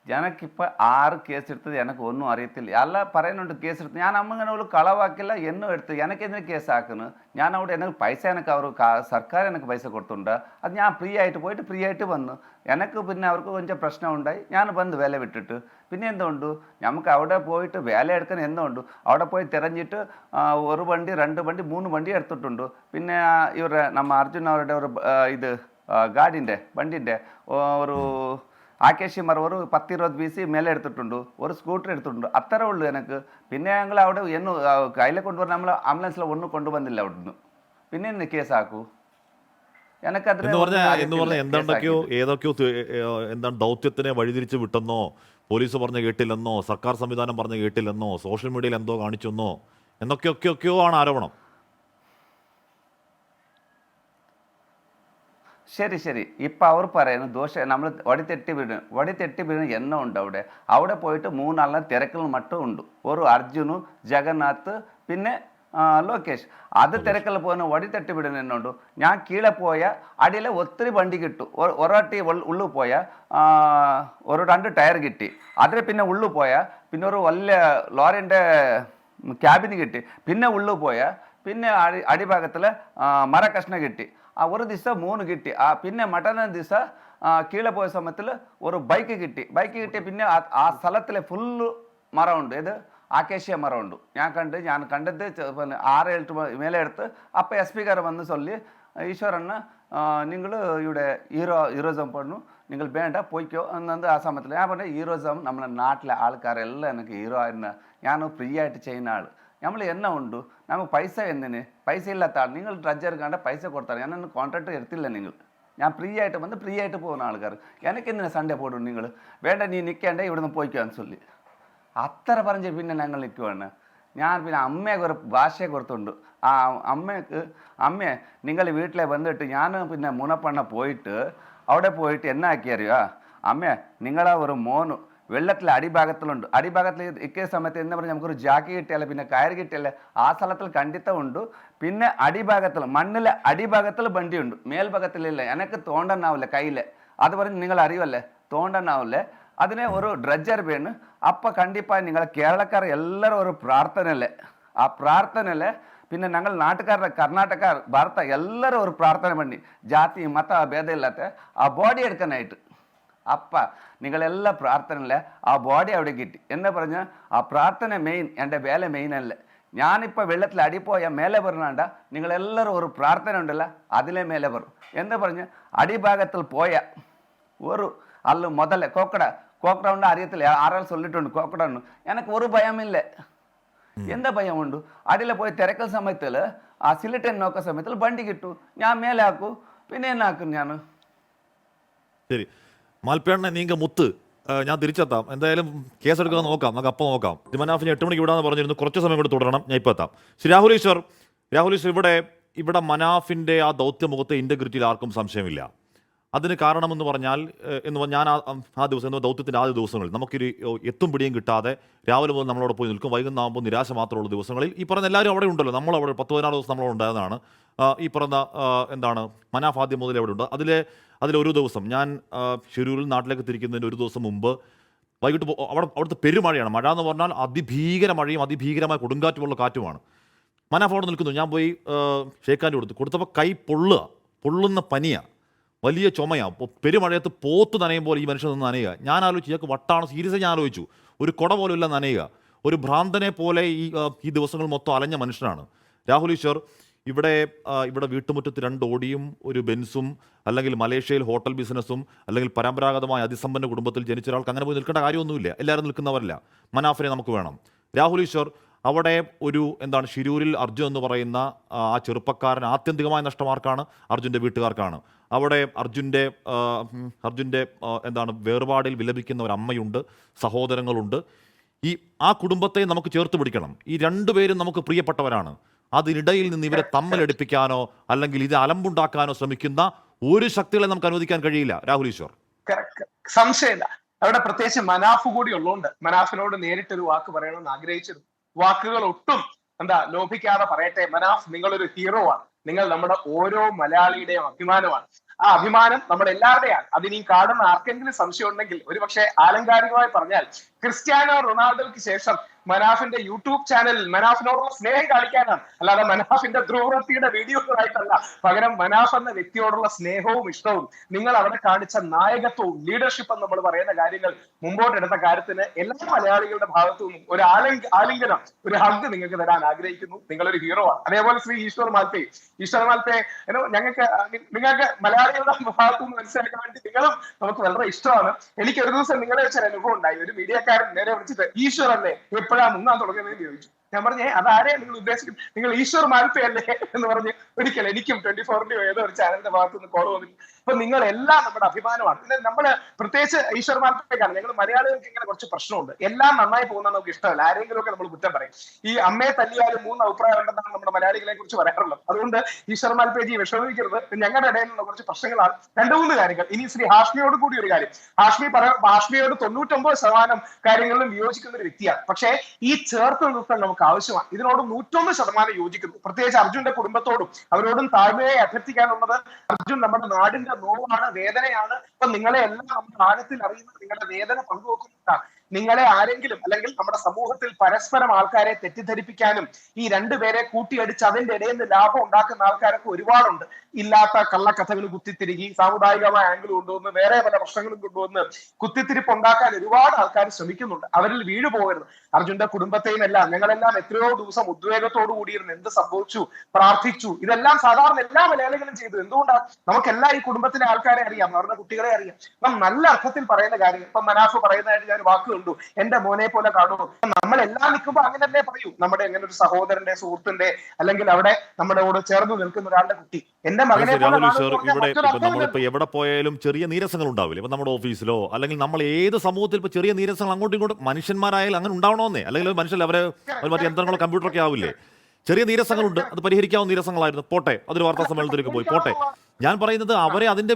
എനിക്കിപ്പോൾ 6 കേസ് എടുത്തത് എനിക്ക് ഒന്നും അറിയത്തില്ല. എല്ലാം പറയുന്നുണ്ട് കേസ് എടുത്ത്. ഞാൻ അങ്ങനെ ഒരു കളവാക്കില്ല, എന്നും എടുത്ത് എനിക്കെന്തിനു കേസ് ആക്കുന്നു? ഞാൻ അവിടെ എനിക്ക് പൈസ അവർ സർക്കാർ എനിക്ക് പൈസ കൊടുത്തുണ്ട്. അത് ഞാൻ ഫ്രീ ആയിട്ട് പോയിട്ട് ഫ്രീ ആയിട്ട് വന്നു. എനിക്ക് പിന്നെ അവർക്ക് കൊഞ്ചം പ്രശ്നം ഉണ്ടായി, ഞാൻ വന്ന് വേല വിട്ടിട്ട്. പിന്നെ എന്തുകൊണ്ട് നമുക്ക് അവിടെ പോയിട്ട് വേല എടുക്കാൻ എന്തുകൊണ്ട്? അവിടെ പോയി തിരഞ്ഞിട്ട് 1 വണ്ടി 2 വണ്ടി 3 വണ്ടി എടുത്തിട്ടുണ്ട്. പിന്നെ ഇവരുടെ നമ്മ അർജുൻ അവരുടെ ഒരു ഇത് വണ്ടിൻ്റെ ഒരു ആക്കേശിമാർ ഒരു 10-20 പീസ് മേലെ എടുത്തിട്ടുണ്ട്, ഒരു സ്കൂട്ടർ എടുത്തിട്ടുണ്ട്. അത്രേ ഉള്ളൂ എനിക്ക്. പിന്നെ ഞങ്ങൾ അവിടെ കയ്യിലെ കൊണ്ടുവരാൻ നമ്മൾ ആംബുലൻസിൽ ഒന്നും കൊണ്ടുവന്നില്ല അവിടുന്ന്. പിന്നെ എന്നെ കേസാക്കൂ? എന്താണ് ദൗത്യത്തിനെ വഴിതിരിച്ച് വിട്ടെന്നോ, പോലീസ് പറഞ്ഞ കേട്ടില്ലെന്നോ, സർക്കാർ സംവിധാനം പറഞ്ഞ കേട്ടില്ലെന്നോ, സോഷ്യൽ മീഡിയയിൽ എന്തോ കാണിച്ചെന്നോ എന്നൊക്കെയൊക്കെയോ ആണ് ആരോപണം. ശരി ഇപ്പം അവർ പറയുന്നു ദോഷം നമ്മൾ വടിതെറ്റി വീണ് എണ്ണ ഉണ്ട് അവിടെ പോയിട്ട് 3 ആളെ തിരക്കൽ മട്ടും ഉണ്ട്. ഒരു അർജുനു, ജഗന്നാഥ്, പിന്നെ ലോകേഷ്. അത് തിരക്കൽ പോകുന്ന വടിതെറ്റി വീടുന്ന എണ്ണ ഉണ്ട്. ഞാൻ കീഴെ പോയ അടിയിൽ ഒത്തിരി വണ്ടി കിട്ടും. ഒരാട്ടി ഉള്ളു പോയ ഒരു 2 ടയർ കിട്ടി. അതിൽ പിന്നെ ഉള്ളു പോയ പിന്നെ ഒരു വലിയ ലോറിൻ്റെ ക്യാബിന് കിട്ടി. പിന്നെ ഉള്ളു പോയ പിന്നെ അടിഭാഗത്തിൽ മരക്കഷ്ണ കിട്ടി. ഒരു ദിവസം 3 കിട്ടി. പിന്നെ മറ്റന്ന ദിവസം കീഴെ പോയ സമയത്തിൽ ഒരു ബൈക്ക് കിട്ടി. പിന്നെ ആ സ്ഥലത്തിൽ ഫുള്ള് മരമുണ്ട്. ഇത് ആക്കേഷ്യ മരമുണ്ട്. ഞാൻ കണ്ടത് 6-7 മേലെ എടുത്ത്. അപ്പോൾ SP കാർ വന്ന് ചൊല്ലി, ഈശ്വരന് നിങ്ങൾ ഇവിടെ ഹീറോസം പണ്ണു, നിങ്ങൾ വേണ്ട പോയിക്കോ എന്നത്. ആ സമയത്തിൽ ഞാൻ പറഞ്ഞു ഹീറോസം നമ്മളെ നാട്ടിലെ ആൾക്കാരെല്ലാം എനിക്ക് ഹീറോ ആയിരുന്നു. ഞാൻ ഫ്രീ ആയിട്ട് ചെയ്യുന്ന ആൾ. നമ്മൾ എണ്ണ ഉണ്ട്, നമുക്ക് പൈസ എന്തിന്? പൈസ ഇല്ലാത്ത ആൾ. നിങ്ങൾ ഡ്രഡ്ജർ കണ്ട പൈസ കൊടുത്താൽ ഞാനൊന്നും കോൺട്രാക്ട് എടുത്തില്ല. ഞാൻ ഫ്രീ ആയിട്ട് വന്ന് ഫ്രീ ആയിട്ട് പോകുന്ന ആൾക്കാർ. എനിക്കെന്തിനാ സൺഡേ പോടും? നിങ്ങൾ വേണ്ട, നീ നിൽക്കേണ്ട, ഇവിടുന്ന് പോയിക്കാന്ന് ചൊല്ലി അത്ര പറഞ്ഞ് പിന്നെ ഞങ്ങൾ നിൽക്കുവാണ്. ഞാൻ പിന്നെ അമ്മയെ ഭാഷയെ കൊടുത്തുണ്ട്. ആ അമ്മയെ നിങ്ങൾ വീട്ടിലെ വന്നിട്ട് ഞാൻ പിന്നെ മുനപ്പണ്ണ പോയിട്ട് അവിടെ പോയിട്ട് എന്നാ ആക്കിയറിയോ? അമ്മയെ നിങ്ങളെ ഒരു മോന് വെള്ളത്തിൽ അടിഭാഗത്തിലുണ്ട്. അടിഭാഗത്തിൽ ഇക്കേ സമയത്ത് എന്ന് പറഞ്ഞാൽ നമുക്കൊരു ജാക്കി കിട്ടിയാൽ പിന്നെ കയർ കിട്ടിയാൽ ആ സ്ഥലത്തിൽ കണ്ടിത്തമുണ്ട്. പിന്നെ അടിഭാഗത്തിൽ മണ്ണിലെ അടിഭാഗത്തിൽ വണ്ടിയുണ്ട്, മേൽഭാഗത്തിലില്ല. എനിക്ക് തോണ്ടനാവില്ല കയ്യിൽ. അത് പറഞ്ഞ് നിങ്ങൾ അറിയുമല്ലേ, തോണ്ടനാവില്ലേ. അതിനെ ഒരു ഡ്രഡ്ജർ വേണം. അപ്പം കണ്ടിപ്പായി നിങ്ങൾ കേരളക്കാർ എല്ലാവരും ഒരു പ്രാർത്ഥനയല്ലേ. ആ പ്രാർത്ഥനയിൽ പിന്നെ ഞങ്ങൾ നാട്ടുകാരുടെ കർണാടക ഭാരത എല്ലാവരും ഒരു പ്രാർത്ഥന പണി, ജാതി മത ഭേദമില്ലാത്ത ആ ബോഡി എടുക്കാനായിട്ട്. അപ്പം നിങ്ങളെല്ലാം പ്രാർത്ഥനയില്ല, ആ ബോഡി അവിടെ കിട്ടി. എന്ന് പറഞ്ഞാൽ ആ പ്രാർത്ഥന മെയിൻ, എൻ്റെ വേല മെയിൻ അല്ല. ഞാനിപ്പോൾ വെള്ളത്തിൽ അടിപ്പോയ മേലെ പറഞ്ഞാണ്ട നിങ്ങളെല്ലാവരും ഒരു പ്രാർത്ഥന ഉണ്ടല്ല, അതിലെ മേലെ വരും. എന്ന് പറഞ്ഞ് അടിഭാഗത്തിൽ പോയ ഒരു അല്ല മുതലേ കോക്കട ഉണ്ട്, അറിയത്തില്ല, ആരാൾ ചൊല്ലിട്ടുണ്ട് കോക്കട ഉണ്ട്. എനിക്ക് ഒരു ഭയമില്ല. എന്താ ഭയമുണ്ട്? അടിയിൽ പോയി തിരക്കൽ സമയത്തിൽ ആ സിലിട്ടൻ നോക്കുന്ന സമയത്തിൽ വണ്ടി കിട്ടു, ഞാൻ മേലെ ആക്കൂ. പിന്നെ എന്നാക്കും? ഞാൻ ശരി, മാൽപ്പേണ്ണ നീങ്ക മുത്ത്, ഞാൻ തിരിച്ചെത്താം. എന്തായാലും കേസെടുക്കാൻ നോക്കാം, നമുക്ക് അപ്പം നോക്കാം. മനാഫിനെ 8 മണിക്ക് വിടാന്ന് പറഞ്ഞിരുന്നു, കുറച്ച് സമയം കൂടി തുടരണം, ഞാൻ ഇപ്പോൾ എത്താം. ശ്രീ രാഹുൽ ഈശ്വർ, ഇവിടെ മനാഫിൻ്റെ ആ ദൗത്യമുഖത്തെ ഇൻറ്റഗ്രിറ്റിയിൽ ആർക്കും സംശയമില്ല. അതിന് കാരണമെന്ന് പറഞ്ഞാൽ ഞാൻ ആ ദിവസം ദൗത്യത്തിൻ്റെ ആദ്യ ദിവസങ്ങളിൽ നമുക്കൊരു എത്തും പിടിയും കിട്ടാതെ രാവിലെ മുതൽ നമ്മളവിടെ പോയി നിൽക്കും, വൈകുന്നേരമാകുമ്പോൾ നിരാശ മാത്രമുള്ള ദിവസങ്ങളിൽ ഈ പറഞ്ഞ എല്ലാവരും അവിടെ ഉണ്ടല്ലോ, നമ്മളവിടെ 10-16 ദിവസം നമ്മളവിടെ ഉണ്ടായതാണ്. ഈ പറഞ്ഞ മനാഫ് ആദ്യം മുതൽ അവിടെ ഉണ്ട്. അതിലൊരു ദിവസം ഞാൻ ഷിരൂരിൽ നാട്ടിലേക്ക് തിരിക്കുന്നതിന് ഒരു ദിവസം മുമ്പ് വൈകിട്ട് അവിടുത്തെ പെരുമഴയാണ്. മഴ എന്ന് പറഞ്ഞാൽ അതിഭീകര മഴയും അതിഭീകരമായ കൊടുങ്കാറ്റുമുള്ള കാറ്റുമാണ്. മനാഫ് അവിടെ നിൽക്കുന്നു, ഞാൻ പോയി ഷേക്കാൻ്റെ കൊടുത്തപ്പോൾ കൈ പൊള്ളുന്ന പനിയാണ്, വലിയ ചുമയാണ്. പെരുമഴയത്ത് പോത്ത് നനയും പോലെ ഈ മനുഷ്യൻ നിന്ന് നനയുക. ഞാൻ ആലോചിച്ചു, ഇയാൾക്ക് വട്ടാണ്, സീരിയസ് ഞാൻ ആലോചിച്ചു. ഒരു കുട പോലും ഇല്ല നനയുക, ഒരു ഭ്രാന്തനെ പോലെ ഈ ദിവസങ്ങൾ മൊത്തം അലഞ്ഞ മനുഷ്യനാണ് രാഹുൽ ഈശ്വർ. ഇവിടെ വീട്ടുമുറ്റത്ത് 2 ഓടിയും ഒരു ബെൻസും, അല്ലെങ്കിൽ മലേഷ്യയിൽ ഹോട്ടൽ ബിസിനസ്സും, അല്ലെങ്കിൽ പരമ്പരാഗതമായ അതിസമ്പന്ന കുടുംബത്തിൽ ജനിച്ച ഒരാൾക്ക് അങ്ങനെ പോയി നിൽക്കേണ്ട കാര്യമൊന്നുമില്ല. എല്ലാവരും നിൽക്കുന്നവരല്ല. മനാഫിനെ നമുക്ക് വേണം. രാഹുൽ ഈശ്വർ, അവിടെ ഷിരൂരിൽ അർജുൻ എന്ന് പറയുന്ന ആ ചെറുപ്പക്കാരൻ ആത്യന്തികമായ നഷ്ടമാർക്കാണ്, അർജുൻ്റെ വീട്ടുകാർക്കാണ്. അവിടെ അർജുൻ്റെ വേർപാടിൽ വിലപിക്കുന്ന ഒരു അമ്മയുണ്ട്, സഹോദരങ്ങളുണ്ട്. ആ കുടുംബത്തെ നമുക്ക് ചേർത്ത് പിടിക്കണം. ഈ 2 പേരും നമുക്ക് പ്രിയപ്പെട്ടവരാണ്. അതിനിടയിൽ നിന്ന് ഇവരെ തമ്മിലടിപ്പിക്കാനോ അല്ലെങ്കിൽ ഇത് അലമ്പുണ്ടാക്കാനോ ശ്രമിക്കുന്ന ഒരു ശക്തികളെ നമുക്ക് അനുവദിക്കാൻ കഴിയില്ല. രാഹുൽ ഈശ്വർ, സംശയമില്ല. അവിടെ പ്രത്യേകിച്ച് മനാഫ് കൂടി ഉള്ളതുകൊണ്ട് മനാഫിനോട് നേരിട്ടൊരു വാക്ക് പറയണമെന്ന് ആഗ്രഹിച്ചിരുന്നു. വാക്കുകൾ ഒട്ടും ലോഭിക്കാതെ പറയട്ടെ. മനാഫ്, നിങ്ങളൊരു ഹീറോ ആണ്. നിങ്ങൾ നമ്മുടെ ഓരോ മലയാളിയുടെയും അഭിമാനമാണ്. ആ അഭിമാനം നമ്മുടെ എല്ലാവരുടെയാണ്. അതിനീ കാണുന്ന ആർക്കെങ്കിലും സംശയം ഉണ്ടെങ്കിൽ, ഒരുപക്ഷെ ആലങ്കാരികമായി പറഞ്ഞാൽ, ക്രിസ്ത്യാനോ റൊണാൾഡോയ്ക്ക് ശേഷം മനാഫിന്റെ യൂട്യൂബ് ചാനലിൽ മനാഫിനോടുള്ള സ്നേഹം കാണിക്കാനാണ്, അല്ലാതെ മനാഫിന്റെ ധ്രുവവൃത്തിയുടെ വീഡിയോകളായിട്ടല്ല. പകരം മനാഫ് എന്ന വ്യക്തിയോടുള്ള സ്നേഹവും ഇഷ്ടവും, നിങ്ങൾ അവിടെ കാണിച്ച നായകത്വവും ലീഡർഷിപ്പ് എന്ന് നമ്മൾ പറയുന്ന കാര്യങ്ങൾ മുമ്പോട്ടെടുത്ത കാര്യത്തിന് എല്ലാ മലയാളികളുടെ ഭാഗത്തു നിന്നും ഒരു ആലിംഗനം, ഒരു ഹഗ് നിങ്ങൾക്ക് തരാൻ ആഗ്രഹിക്കുന്നു. നിങ്ങളൊരു ഹീറോ ആണ്. അതേപോലെ ശ്രീ ഈശ്വർ മാൽപ്പേ, നിങ്ങൾക്ക് മലയാളികളുടെ ഭാഗത്തു നിന്ന് മനസ്സിലാക്കാൻ വേണ്ടി നിങ്ങളും നമുക്ക് വളരെ ഇഷ്ടമാണ്. എനിക്ക് ഒരു ദിവസം നിങ്ങളെ വെച്ചൊരു അനുഭവം ഉണ്ടായി. ഒരു മീഡിയക്കാരൻ നേരെ വിളിച്ചിട്ട്, ഈശ്വർ അല്ലേ എപ്പോഴാ മുങ്ങാൻ തുടങ്ങുന്നതെന്ന് ചോദിച്ചു. ഞാൻ പറഞ്ഞേ, അതാരെയാണ് നിങ്ങൾ ഉദ്ദേശിക്കുന്നത്? നിങ്ങൾ ഈശ്വർ മാൽപ്പേ അല്ലേ എന്ന് പറഞ്ഞ് ഒരിക്കൽ എനിക്കും 24 ഏതോ ഒരു ചാനലിന്റെ ഭാഗത്തു നിന്ന് കോൾ വന്നിട്ട്, അപ്പൊ നിങ്ങളെല്ലാം നമ്മുടെ അഭിമാനമാണ്. പിന്നെ നമ്മള് പ്രത്യേകിച്ച് ഈശ്വർ മാൽപ്പേക്കാണ്. ഞങ്ങൾ മലയാളികൾക്ക് ഇങ്ങനെ കുറച്ച് പ്രശ്നമുണ്ട്. എല്ലാം നന്നായി പോകുന്നത് നമുക്ക് ഇഷ്ടമല്ല. ആരെങ്കിലും ഒക്കെ നമ്മൾ കുറ്റം പറയും. ഈ അമ്മയെ തല്ലിയാലും 3 അഭിപ്രായം ഉണ്ടെന്നാണ് നമ്മുടെ മലയാളികളെ കുറിച്ച് പറയാറുള്ളത്. അതുകൊണ്ട് ഈശ്വർ മാൽപ്പേജി വിഷമിക്കരുത്. ഞങ്ങളുടെ ഇടയിലുള്ള കുറച്ച് പ്രശ്നങ്ങളാണ്. 2-3 കാര്യങ്ങൾ. ഇനി ശ്രീ ഹാഷ്മിയോട് കൂടി ഒരു കാര്യം. ഹാഷ്മിയോട് 99% കാര്യങ്ങളിലും വിയോജിക്കുന്ന ഒരു വ്യക്തിയാണ്. പക്ഷേ ഈ ചേർത്ത് നിർത്താൻ നമുക്ക് ആവശ്യമാണ്. ഇതിനോട് 101% യോജിക്കുന്നു. പ്രത്യേകിച്ച് അർജുന്റെ കുടുംബത്തോടും അവരോടും താഴ്മയായി അഭ്യർത്ഥിക്കാനുള്ളത്, അർജുൻ നമ്മുടെ നാടിന്റെ നോവാണ്, വേദനയാണ്. അപ്പൊ നിങ്ങളെ എല്ലാം നമ്മുടെ ആഴത്തിൽ അറിയുന്നത്, നിങ്ങളുടെ വേദന പങ്കുവെക്കുന്നതാണ്. നിങ്ങളെ ആരെങ്കിലും അല്ലെങ്കിൽ നമ്മുടെ സമൂഹത്തിൽ പരസ്പരം ആൾക്കാരെ തെറ്റിദ്ധരിപ്പിക്കാനും ഈ 2 പേരെ കൂട്ടിയടിച്ച് അതിന്റെ ഇടയിൽ നിന്ന് ലാഭം ഉണ്ടാക്കുന്ന ആൾക്കാരൊക്കെ ഒരുപാടുണ്ട്. ഇല്ലാത്ത കള്ളക്കഥകൾ കുത്തിത്തിരികി, സാമുദായികമായ ആംഗിൾ കൊണ്ടുവന്ന്, വേറെ പല പ്രശ്നങ്ങളും കൊണ്ടുവന്ന് കുത്തിത്തിരിപ്പ് ഉണ്ടാക്കാൻ ഒരുപാട് ആൾക്കാർ ശ്രമിക്കുന്നുണ്ട്. അവരിൽ വീഴു പോകരുത്. അർജുന്റെ കുടുംബത്തെയും എല്ലാം ഞങ്ങളെല്ലാം എത്രയോ ദിവസം ഉദ്വേഗത്തോടു കൂടിയിരുന്ന് എന്ത് സംഭവിച്ചു, പ്രാർത്ഥിച്ചു. ഇതെല്ലാം സാധാരണ എല്ലാ മലയാളികളും ചെയ്തു. എന്തുകൊണ്ടാണ്? നമുക്കെല്ലാം ഈ കുടുംബത്തിലെ ആൾക്കാരെ അറിയാം, അവരുടെ കുട്ടികളെ അറിയാം. അപ്പം നല്ല അർത്ഥത്തിൽ പറയുന്ന കാര്യം, ഇപ്പൊ മനാഫ് പറയുന്നതായിട്ട് ഞാൻ വാക്ക് കണ്ടു, എന്റെ മോനെ പോലെ കാണുമോ. നമ്മളെല്ലാം നിൽക്കുമ്പോൾ അങ്ങനെ തന്നെ പറയൂ. നമ്മുടെ എങ്ങനെ ഒരു സഹോദരന്റെ, സുഹൃത്തിന്റെ, അല്ലെങ്കിൽ അവിടെ നമ്മുടെ കൂടെ ചേർന്ന് നിൽക്കുന്ന ഒരാളുടെ കുട്ടി എന്റെ മകനെ പോലെ. നമ്മളിപ്പോ എവിടെ പോയാലും ചെറിയ നീരസങ്ങൾ ഉണ്ടാവില്ല. ഇപ്പൊ നമ്മുടെ ഓഫീസിലോ അല്ലെങ്കിൽ നമ്മൾ ഏത് സമൂഹത്തിൽ ഇപ്പൊ ചെറിയ നീരസങ്ങൾ അങ്ങോട്ടും ഇങ്ങോട്ടും മനുഷ്യന്മാരായാലും അങ്ങനെ ഉണ്ടാവണമെന്നേ. അല്ലെങ്കിൽ മനുഷ്യൻ അവരെ മറ്റു യന്ത്രങ്ങളോ കമ്പ്യൂട്ടറൊക്കെ ആവില്ലേ. ചെറിയ നീരസങ്ങളുണ്ട്, അത് പരിഹരിക്കാവുന്ന നീരസങ്ങളായിരുന്നു. പോട്ടെ, അതൊരു വാർത്താ സമ്മേളനത്തിലേക്ക് പോയി പോട്ടെ. ഞാൻ പറയുന്നത് അവരെ അതിന്റെ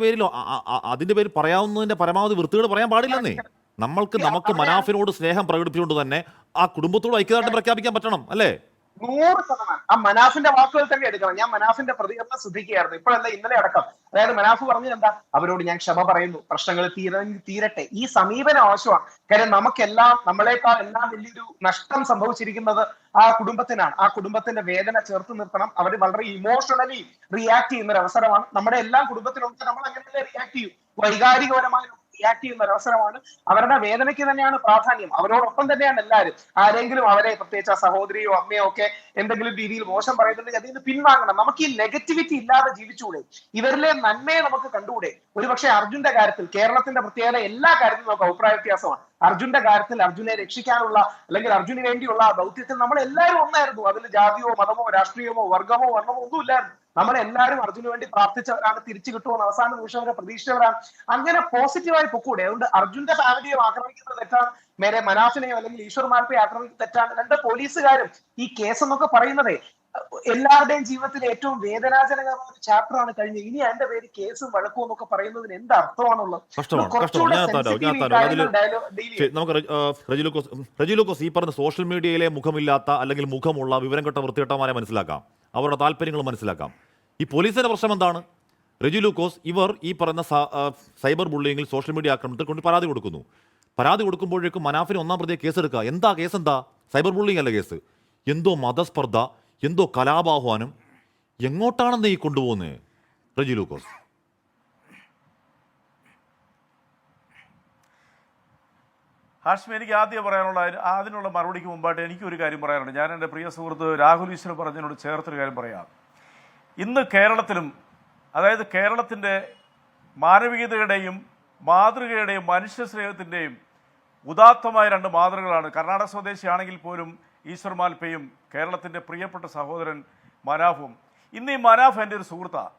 പേരിൽ പറയാവുന്നതിന്റെ പരമാവധി വൃത്തികേട് പറയാൻ പാടില്ലെന്നേ. നമുക്ക് മനാഫിനോട് സ്നേഹം പ്രകടിപ്പിച്ചുകൊണ്ട് തന്നെ ആ കുടുംബത്തോട് ഐക്യദാർഢ്യം പ്രഖ്യാപിക്കാൻ പറ്റണം, അല്ലേ? 100%. ആ മനാഫിന്റെ വാക്കുകൾ തന്നെ എടുക്കണം. ഞാൻ മനാഫിന്റെ പ്രതികരണം ശ്രദ്ധിക്കുകയായിരുന്നു ഇപ്പോഴല്ല, ഇന്നലെ അടക്കം. അതായത് മനാഫ് പറഞ്ഞത് എന്താ? അവരോട് ഞാൻ ക്ഷമ പറയുന്നു, പ്രശ്നങ്ങൾ തീരട്ടെ. ഈ സമീപനം ആവശ്യമാണ്. കാര്യം നമുക്കെല്ലാം, നമ്മളെക്കാൾ എല്ലാം വലിയൊരു നഷ്ടം സംഭവിച്ചിരിക്കുന്നത് ആ കുടുംബത്തിനാണ്. ആ കുടുംബത്തിന്റെ വേദന ചേർത്ത് നിർത്തണം. അവർ വളരെ ഇമോഷണലി റിയാക്ട് ചെയ്യുന്ന ഒരു അവസരമാണ്. നമ്മുടെ എല്ലാ കുടുംബത്തിലുണ്ട്. നമ്മൾ അങ്ങനെ റിയാക്ട് ചെയ്യും. വൈകാരികപരമായ റിയാക്ട് ചെയ്യുന്ന ഒരു അവസരമാണ്. അവരുടെ വേദനയ്ക്ക് തന്നെയാണ് പ്രാധാന്യം. അവരോടൊപ്പം തന്നെയാണ് എല്ലാവരും. ആരെങ്കിലും അവരെ, പ്രത്യേകിച്ച് ആ സഹോദരിയോ അമ്മയോ ഒക്കെ എന്തെങ്കിലും രീതിയിൽ മോശം പറയുന്നുണ്ടെങ്കിൽ അതിൽ നിന്ന് പിൻവാങ്ങണം. നമുക്ക് ഈ നെഗറ്റിവിറ്റി ഇല്ലാതെ ജീവിച്ചുകൂടെ? ഇവരിലെ നന്മയെ നമുക്ക് കണ്ടുകൂടെ? ഒരുപക്ഷെ അർജുന്റെ കാര്യത്തിൽ, കേരളത്തിന്റെ പ്രത്യേകത എല്ലാ കാര്യത്തിലും നമുക്ക് അഭിപ്രായ വ്യത്യാസമാണ്. അർജുന്റെ കാര്യത്തിൽ അർജുനെ രക്ഷിക്കാനുള്ള അല്ലെങ്കിൽ അർജുന് വേണ്ടിയുള്ള ദൗത്യത്തിൽ നമ്മൾ എല്ലാവരും ഒന്നായിരുന്നു. അതിൽ ജാതിയോ മതമോ രാഷ്ട്രീയമോ വർഗമോ വർണ്ണമോ ഒന്നും ഇല്ലായിരുന്നു. നമ്മളെല്ലാവരും അർജുന് വേണ്ടി പ്രാർത്ഥിച്ചവരാണ്, തിരിച്ചു കിട്ടുമെന്ന് അവസാന നിമിഷം വരെ പ്രതീക്ഷിച്ചവരാണ്. അങ്ങനെ പോസിറ്റീവായി പൊക്കൂടെ. അതുകൊണ്ട് അർജുന്റെ ഫാമിലിയെ ആക്രമിക്കുന്നത് തെറ്റാണ്, മേരെ മനാഫിനെയോ അല്ലെങ്കിൽ ഈശ്വർ മാൽപ്പയെ ആക്രമിക്കുന്നത് തെറ്റാണ്. രണ്ട് പോലീസുകാരും ഈ കേസ് എന്നൊക്കെ പറയുന്നതേ എല്ലാവരുടെയും ജീവിതത്തിൽ ഏറ്റവും വേദനാജനകമായ ഒരു ചാപ്റ്റർ ആണ് കഴിഞ്ഞത്. ഇനി അതിന്റെ പേര് കേസും വഴക്കും എന്നൊക്കെ പറയുന്നതിന് എന്ത് അർത്ഥമാണുള്ളത്? നമുക്ക് റെജിലൂക്കോസ് ഈ പറഞ്ഞ സോഷ്യൽ മീഡിയയിലെ മുഖമില്ലാത്ത അല്ലെങ്കിൽ മുഖമുള്ള വിവരം കെട്ട വൃത്തികെട്ടമാരെ മനസ്സിലാക്കാം, അവരുടെ താല്പര്യങ്ങൾ മനസ്സിലാക്കാം. ഈ പോലീസിന്റെ പ്രശ്നം എന്താണ്? റെജിലൂക്കോസ് ഇവർ ഈ പറയുന്ന സൈബർ ബുള്ളിങ്ങിൽ സോഷ്യൽ മീഡിയ ആക്രമണത്തിൽ കൊണ്ട് പരാതി കൊടുക്കുന്നു. പരാതി കൊടുക്കുമ്പോഴേക്കും മനാഫിന് ഒന്നാം പ്രതിയെ കേസെടുക്കുക. എന്താ കേസ്? എന്താ? സൈബർ ബുള്ളിങ് അല്ല കേസ്. എന്തോ മതസ്പർദ്ധ, എന്തോ കലാപാഹ്വാനം. എങ്ങോട്ടാണെന്ന് ഈ കൊണ്ടുപോകുന്നത് റെജിലൂക്കോസ്? ഹാഷ്മി, എനിക്ക് ആദ്യം പറയാനുള്ള അതിനുള്ള മറുപടിക്ക് മുമ്പായിട്ട് എനിക്കൊരു കാര്യം പറയാനുണ്ട്. ഞാൻ എൻ്റെ പ്രിയ സുഹൃത്ത് രാഹുൽ ഈശ്വർ പറഞ്ഞതിനോട് ചേർത്തൊരു കാര്യം പറയാം. ഇന്ന് കേരളത്തിലും, അതായത് കേരളത്തിൻ്റെ മാനവികതയുടെയും മാതൃകയുടെയും മനുഷ്യസ്നേഹത്തിൻ്റെയും ഉദാത്തമായ രണ്ട് മാതൃകകളാണ്. കർണാടക സ്വദേശിയാണെങ്കിൽ പോലും ഈശ്വർ മാൽപ്പയും കേരളത്തിൻ്റെ പ്രിയപ്പെട്ട സഹോദരൻ മനാഫും. ഇന്ന് ഈ മനാഫ് എൻ്റെ ഒരു സുഹൃത്താണ്.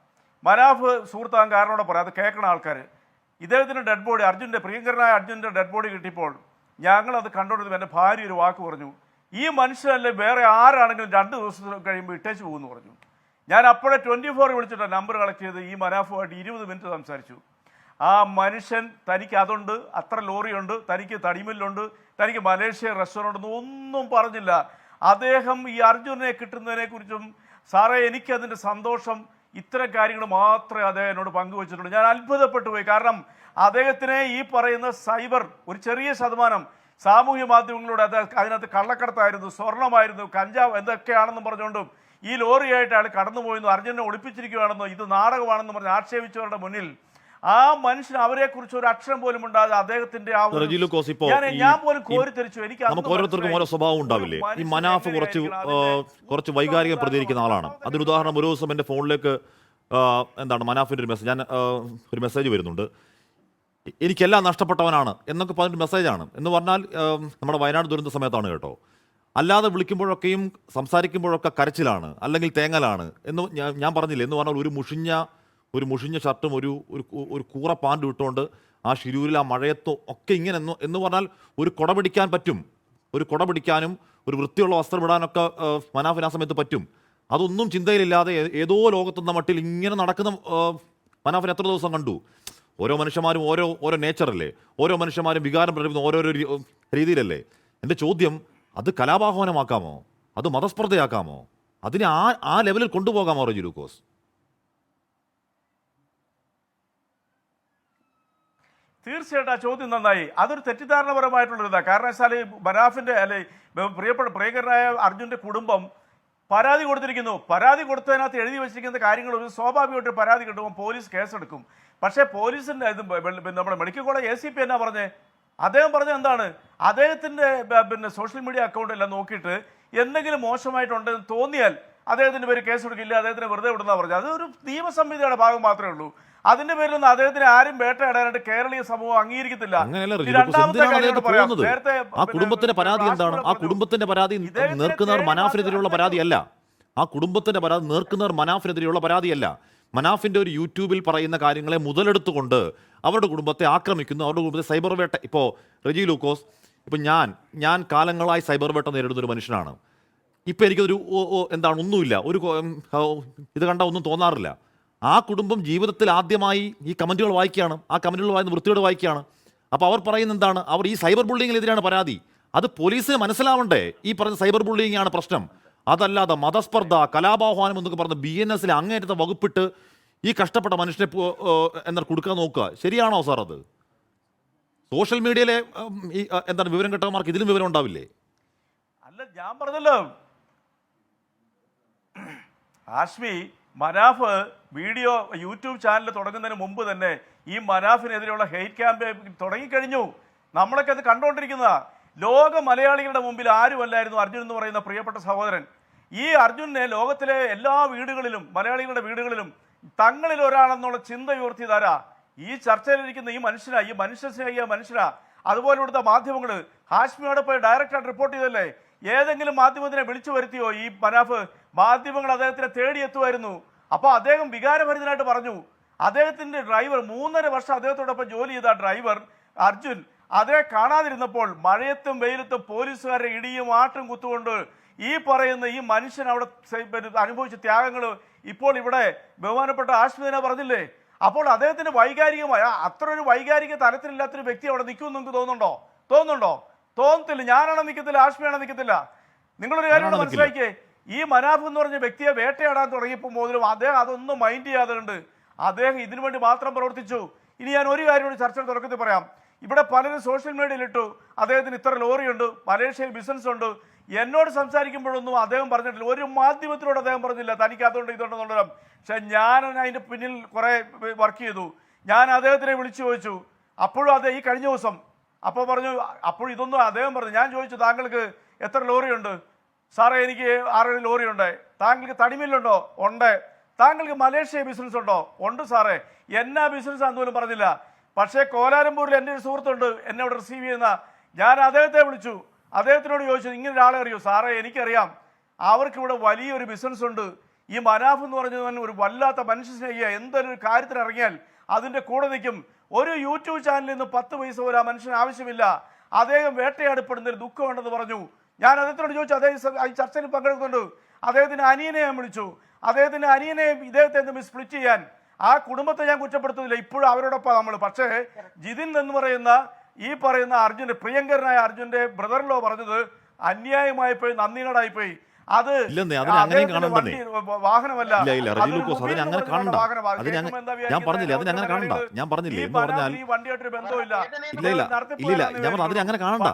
മനാഫ് സുഹൃത്താൻ കാരണോടെ പറയാം, അത് കേൾക്കണ ആൾക്കാർ. ഇദ്ദേഹത്തിൻ്റെ ഡെഡ് ബോഡി, അർജുൻ്റെ പ്രിയങ്കരനായ അർജുൻ്റെ ഡെഡ് ബോഡി കിട്ടിയപ്പോൾ ഞങ്ങളത് കണ്ടുകൊണ്ടിരുന്നു. എൻ്റെ ഭാര്യ ഒരു വാക്ക് പറഞ്ഞു, ഈ മനുഷ്യനല്ലേ വേറെ ആരാണെങ്കിലും 2 ദിവസം കഴിയുമ്പോൾ ഇട്ടേച്ച് പോകുമെന്ന് പറഞ്ഞു. ഞാൻ അപ്പോഴേ 24 വിളിച്ചിട്ട് നമ്പർ കളക്ട് ചെയ്ത് ഈ മനാഫുമായിട്ട് 20 മിനിറ്റ് സംസാരിച്ചു. ആ മനുഷ്യൻ, തനിക്ക് അതുണ്ട്, അത്ര ലോറിയുണ്ട്, തനിക്ക് തടിമില്ലുണ്ട്, തനിക്ക് മലേഷ്യ റെസ്റ്റോറൻ്റ് ഒന്നും പറഞ്ഞില്ല. അദ്ദേഹം ഈ അർജുനെ കിട്ടുന്നതിനെ കുറിച്ചും, സാറേ എനിക്കതിൻ്റെ സന്തോഷം, ഇത്തരം കാര്യങ്ങൾ മാത്രമേ അദ്ദേഹം എന്നോട് പങ്കുവച്ചിട്ടുള്ളൂ. ഞാൻ അത്ഭുതപ്പെട്ടു പോയി. കാരണം അദ്ദേഹത്തിനെ ഈ പറയുന്ന സൈബർ ഒരു ചെറിയ ശതമാനം സാമൂഹ്യ മാധ്യമങ്ങളിലൂടെ അതിനകത്ത് കള്ളക്കടത്തായിരുന്നു, സ്വർണമായിരുന്നു, കഞ്ചാവ് എന്തൊക്കെയാണെന്നും പറഞ്ഞുകൊണ്ടും ഈ ലോറിയായിട്ട് അയാൾ കടന്നുപോയെന്നും അർജുനെ ഒളിപ്പിച്ചിരിക്കുകയാണെന്നോ ഇത് നാടകമാണെന്ന് പറഞ്ഞ് ആക്ഷേപിച്ചവരുടെ മുന്നിൽ ആ മനുഷ്യൻ അവരെ കുറിച്ച് ഒരു അക്ഷരം പോലും ഉണ്ടാകാതെ അദ്ദേഹത്തിന്റെ ഞാൻ പോലും കോരിത്തെരിച്ചു. എനിക്ക് നമുക്ക് ഓരോരുത്തർക്കും ഓരോ സ്വഭാവം ഉണ്ടാവില്ലേ? ഈ മനാഫ് കുറച്ച് വൈകാരികം പ്രതികരിക്കുന്ന ആളാണ്. അതിന് ഉദാഹരണം, ഒരു ദിവസം എൻ്റെ ഫോണിലേക്ക് മനാഫിൻ്റെ ഒരു മെസ്സേജ്, ഒരു മെസ്സേജ് വരുന്നുണ്ട്, എനിക്കെല്ലാം നഷ്ടപ്പെട്ടവനാണ് എന്നൊക്കെ പറഞ്ഞിട്ട് മെസ്സേജാണ്. എന്ന് പറഞ്ഞാൽ നമ്മുടെ വയനാട് ദുരന്ത സമയത്താണ് കേട്ടോ. അല്ലാതെ വിളിക്കുമ്പോഴൊക്കെയും സംസാരിക്കുമ്പോഴൊക്കെ കരച്ചിലാണ്, അല്ലെങ്കിൽ തേങ്ങലാണ് എന്ന് ഞാൻ പറഞ്ഞില്ലേ. എന്ന് പറഞ്ഞാൽ ഒരു മുഷിഞ്ഞ ഷർട്ടും ഒരു കൂറ പാൻറ്റും ഇട്ടുകൊണ്ട് ആ ഷിരൂരിൽ ആ മഴയത്തോ ഒക്കെ ഇങ്ങനെ എന്ന് പറഞ്ഞാൽ ഒരു കുട പിടിക്കാൻ പറ്റും, ഒരു കുട പിടിക്കാനും ഒരു വൃത്തിയുള്ള വസ്ത്രം ഇടാനൊക്കെ മനാഫിന് ആ സമയത്ത് പറ്റും. അതൊന്നും ചിന്തയിലില്ലാതെ ഏതോ ലോകത്തുന്ന മട്ടിൽ ഇങ്ങനെ നടക്കുന്ന മനാഫിന് എത്ര ദിവസം കണ്ടു? ഓരോ മനുഷ്യന്മാരും ഓരോ നേച്ചറല്ലേ, ഓരോ മനുഷ്യന്മാരും വികാരം പ്രകടിപ്പിക്കുന്ന ഓരോരോ രീതിയിലല്ലേ. എൻ്റെ ചോദ്യം, അത് കലാപാഹ്വാനമാക്കാമോ? അത് മതസ്പർദ്ധയാക്കാമോ? അതിനെ ആ ലെവലിൽ കൊണ്ടുപോകാമോ റെജിലൂക്കോസ്? തീർച്ചയായിട്ടും ആ ചോദ്യം നന്നായി. അതൊരു തെറ്റിദ്ധാരണപരമായിട്ടുള്ളതാണ്. കാരണം വെച്ചാൽ മനാഫിൻ്റെ പ്രിയങ്കരനായ അർജുൻ്റെ കുടുംബം പരാതി കൊടുത്തിരിക്കുന്നു. പരാതി കൊടുത്തതിനകത്ത് എഴുതി വെച്ചിരിക്കുന്ന കാര്യങ്ങൾ ഒരു സ്വാഭാവികമായിട്ട് പരാതി കിട്ടുമ്പോൾ പോലീസ് കേസെടുക്കും. പക്ഷേ പോലീസിൻ്റെ നമ്മുടെ മെഡിക്കൽ കോളേജ് ACP എന്നാ പറഞ്ഞേ? അദ്ദേഹം പറഞ്ഞത് എന്താണ്? അദ്ദേഹത്തിൻ്റെ സോഷ്യൽ മീഡിയ അക്കൗണ്ട് എല്ലാം നോക്കിയിട്ട് എന്തെങ്കിലും മോശമായിട്ടുണ്ടെന്ന് തോന്നിയാൽ അദ്ദേഹത്തിൻ്റെ പേര് കേസെടുക്കില്ല, അദ്ദേഹത്തിന് വെറുതെ വിടുന്ന പറഞ്ഞത്. അതൊരു നിയമസംഹിതയുടെ ഭാഗം മാത്രമേ ഉള്ളൂ. അതിന്റെ പേരിലൊന്നും അദ്ദേഹത്തിന് ആരും വേട്ടയിടാനായിട്ട് കേരളീയ സമൂഹം അംഗീകരിക്കത്തില്ല. ആ കുടുംബത്തിന്റെ പരാതി എന്താണ്? ആ കുടുംബത്തിന്റെ പരാതി നേർക്കുന്നവർ മനാഫിനെതിരെയുള്ള പരാതിയല്ല. ആ കുടുംബത്തിന്റെ പരാതി നേർക്കുന്നവർ മനാഫിനെതിരെയുള്ള പരാതിയല്ല. മനാഫിന്റെ ഒരു യൂട്യൂബിൽ പറയുന്ന കാര്യങ്ങളെ മുതലെടുത്തുകൊണ്ട് അവരുടെ കുടുംബത്തെ ആക്രമിക്കുന്നു, അവരുടെ കുടുംബത്തെ സൈബർ വേട്ട. ഇപ്പോൾ റെജിലൂക്കോസ്, ഇപ്പം ഞാൻ കാലങ്ങളായി സൈബർ വേട്ട നേരിടുന്ന ഒരു മനുഷ്യനാണ്. ഇപ്പം എനിക്കൊരു ഒന്നുമില്ല, ഇത് കണ്ടാൽ ഒന്നും തോന്നാറില്ല. ആ കുടുംബം ജീവിതത്തിൽ ആദ്യമായി ഈ കമൻറ്റുകൾ വായിക്കുകയാണ്, ആ കമൻറ്റുകൾ വായിക്കുന്ന വൃത്തിയോട് വായിക്കുകയാണ്. അപ്പോൾ അവർ പറയുന്ന എന്താണ്? അവർ ഈ സൈബർ ബുള്ളിങ്ങിനെതിരെയാണ് പരാതി. അത് പോലീസിന് മനസ്സിലാവണ്ടേ ഈ പറഞ്ഞ സൈബർ ബുള്ളിങ് ആണ് പ്രശ്നം. അതല്ലാതെ മതസ്പർദ്ധ, കലാപാഹ്വാനം എന്നൊക്കെ പറഞ്ഞ BNS അങ്ങേറ്റത്തെ വകുപ്പിട്ട് ഈ കഷ്ടപ്പെട്ട മനുഷ്യനെ കൊടുക്കാൻ നോക്കുക. ശരിയാണോ സാർ? അത് സോഷ്യൽ മീഡിയയിലെ വിവരം കിട്ടവന്മാർക്ക് ഇതിലും വിവരം ഉണ്ടാവില്ലേ? അല്ല, ഞാൻ പറഞ്ഞല്ലോ Ashmi, Manaf video YouTube channel തുടങ്ങുന്നതിന് മുമ്പ് തന്നെ ഈ മനാഫിനെതിരെയുള്ള ഹെയ്റ്റ് ക്യാമ്പയിൻ തുടങ്ങിക്കഴിഞ്ഞു. നമ്മളൊക്കെ അത് കണ്ടുകൊണ്ടിരിക്കുന്ന ലോക മലയാളികളുടെ മുമ്പിൽ ആരുമല്ലായിരുന്നു അർജുൻ എന്ന് പറയുന്ന പ്രിയപ്പെട്ട സഹോദരൻ. ഈ അർജുനെ ലോകത്തിലെ എല്ലാ വീടുകളിലും, മലയാളികളുടെ വീടുകളിലും തങ്ങളിൽ ഒരാളെന്നുള്ള ചിന്ത ഉയർത്തിയതാരാ? ഈ ചർച്ചയിലിരിക്കുന്ന ഈ മനുഷ്യനാ, ഈ മനുഷ്യസ്നേഹിയ മനുഷ്യനാ. അതുപോലെ ഇവിടുത്തെ മാധ്യമങ്ങൾ ഹാഷ്മിയോടെ പോയി ഡയറക്റ്റായിട്ട് റിപ്പോർട്ട് ചെയ്തല്ലേ? ഏതെങ്കിലും മാധ്യമത്തിനെ വിളിച്ചു വരുത്തിയോ ഈ മനാഫ്? മാധ്യമങ്ങൾ അദ്ദേഹത്തിനെ തേടിയെത്തുമായിരുന്നു. അപ്പോൾ അദ്ദേഹം വികാരഭരിതനായിട്ട് പറഞ്ഞു. അദ്ദേഹത്തിന്റെ ഡ്രൈവർ 3.5 വർഷം അദ്ദേഹത്തോടൊപ്പം ജോലി ചെയ്ത ഡ്രൈവർ അർജുൻ അതേ കാണാതിരുന്നപ്പോൾ മഴയത്തും വെയിലത്തും പോലീസുകാരെ ഇടിയും ആട്ടും കുത്തുകൊണ്ട് ഈ പറയുന്ന ഈ മനുഷ്യൻ അവിടെ അനുഭവിച്ച ത്യാഗങ്ങൾ ഇപ്പോൾ ഇവിടെ ബഹുമാനപ്പെട്ട ആശ്മിനെ പറഞ്ഞില്ലേ? അപ്പോൾ അദ്ദേഹത്തിന് വൈകാരികമായ അത്ര ഒരു വൈകാരിക തലത്തിലില്ലാത്തൊരു വ്യക്തി അവിടെ നിൽക്കുമെന്ന് നിങ്ങൾക്ക് തോന്നുന്നുണ്ടോ? തോന്നത്തില്ല. ഞാനാണ് നിൽക്കത്തില്ല, ആശ്മിയാണ് നിൽക്കത്തില്ല. നിങ്ങളൊരു കാര്യം മനസ്സിലാക്കിയേ, ഈ മനാഫ് എന്ന് പറഞ്ഞ വ്യക്തിയെ വേട്ടയാടാൻ തുടങ്ങിയപ്പോൾ മുതലും അദ്ദേഹം അതൊന്നും മൈൻഡ് ചെയ്യാതെ അദ്ദേഹം ഇതിനു വേണ്ടി മാത്രം പ്രവർത്തിച്ചു. ഇനി ഞാൻ ഒരു കാര്യം കൂടി ചർച്ചയുടെ തുടക്കത്തിൽ പറയാം. ഇവിടെ പലരും സോഷ്യൽ മീഡിയയിൽ ഇട്ടു അദ്ദേഹത്തിന് ഇത്ര ലോറിയുണ്ട്, മലേഷ്യയിൽ ബിസിനസ് ഉണ്ട്. എന്നോട് സംസാരിക്കുമ്പോഴൊന്നും അദ്ദേഹം പറഞ്ഞിട്ടില്ല, ഒരു മാധ്യമത്തിനോട് അദ്ദേഹം പറഞ്ഞില്ല തനിക്ക് അതുകൊണ്ട് ഇതുണ്ടെന്നുള്ളതും. പക്ഷെ ഞാൻ അതിൻ്റെ പിന്നിൽ കുറേ വർക്ക് ചെയ്തു. ഞാൻ അദ്ദേഹത്തിനെ വിളിച്ചു ചോദിച്ചു. അപ്പോഴും ഈ കഴിഞ്ഞ ദിവസം പറഞ്ഞു, അപ്പോൾ ഇതൊന്നും അദ്ദേഹം പറഞ്ഞു. ഞാൻ ചോദിച്ചു, താങ്കൾക്ക് എത്ര ലോറിയുണ്ട്? സാറേ എനിക്ക് 6 ലോറിയുണ്ട്. താങ്കൾക്ക് തടിമില്ലുണ്ടോ? ഉണ്ട്. താങ്കൾക്ക് മലേഷ്യ ബിസിനസ് ഉണ്ടോ? ഉണ്ട് സാറേ. എന്നാ ബിസിനസ് ആണെന്ന് പോലും പറഞ്ഞില്ല. പക്ഷേ കോലാലംപൂരിൽ എൻ്റെ ഒരു സുഹൃത്തുണ്ട് എന്നെ അവിടെ റിസീവ് ചെയ്യുന്ന. ഞാൻ അദ്ദേഹത്തെ വിളിച്ചു, അദ്ദേഹത്തിനോട് ചോദിച്ചു, ഇങ്ങനെ ഒരാളെ അറിയോ? സാറേ എനിക്കറിയാം, അവർക്കിവിടെ വലിയൊരു ബിസിനസ് ഉണ്ട്. ഈ മനാഫ് എന്ന് പറഞ്ഞത് ഒരു വല്ലാത്ത മനുഷ്യ സ്നേഹിയ, എന്തൊരു കാര്യത്തിന് ഇറങ്ങിയാൽ അതിൻ്റെ കൂടെ നിൽക്കും. ഒരു യൂട്യൂബ് ചാനലിൽ നിന്ന് 10 പൈസ പോലും ആ മനുഷ്യന് ആവശ്യമില്ല. അദ്ദേഹം വേട്ടയാടപ്പെടുന്നതിൽ ദുഃഖമുണ്ടെന്ന് പറഞ്ഞു. ഞാൻ അദ്ദേഹത്തിനോട് ചോദിച്ചു, അദ്ദേഹം ഈ ചർച്ചയിൽ പങ്കെടുക്കുന്നുണ്ട്. അദ്ദേഹത്തിൻ്റെ അനിയനെ ഞാൻ വിളിച്ചു. അദ്ദേഹത്തിൻ്റെ അനിയനെ ഇദ്ദേഹത്തെ സ്പ്ലിറ്റ് ചെയ്യാൻ ആ കുടുംബത്തെ ഞാൻ കുറ്റപ്പെടുത്തുന്നില്ല, ഇപ്പോഴും അവരോടൊപ്പം നമ്മൾ. പക്ഷേ ജിതിൻ എന്ന് പറയുന്ന ഈ പറയുന്ന അർജുൻ്റെ പ്രിയങ്കരനായ അർജുൻ്റെ ബ്രദറിലോ പറഞ്ഞത് അന്യായമായിപ്പോയി, നന്ദികേടായിപ്പോയി. അത് വാഹനമല്ല. ഞാൻ പറഞ്ഞില്ലേ എന്ന് പറഞ്ഞാൽ വണ്ടിയായിട്ടൊരു ബന്ധമില്ല. അതിനങ്ങനെ കാണണ്ട.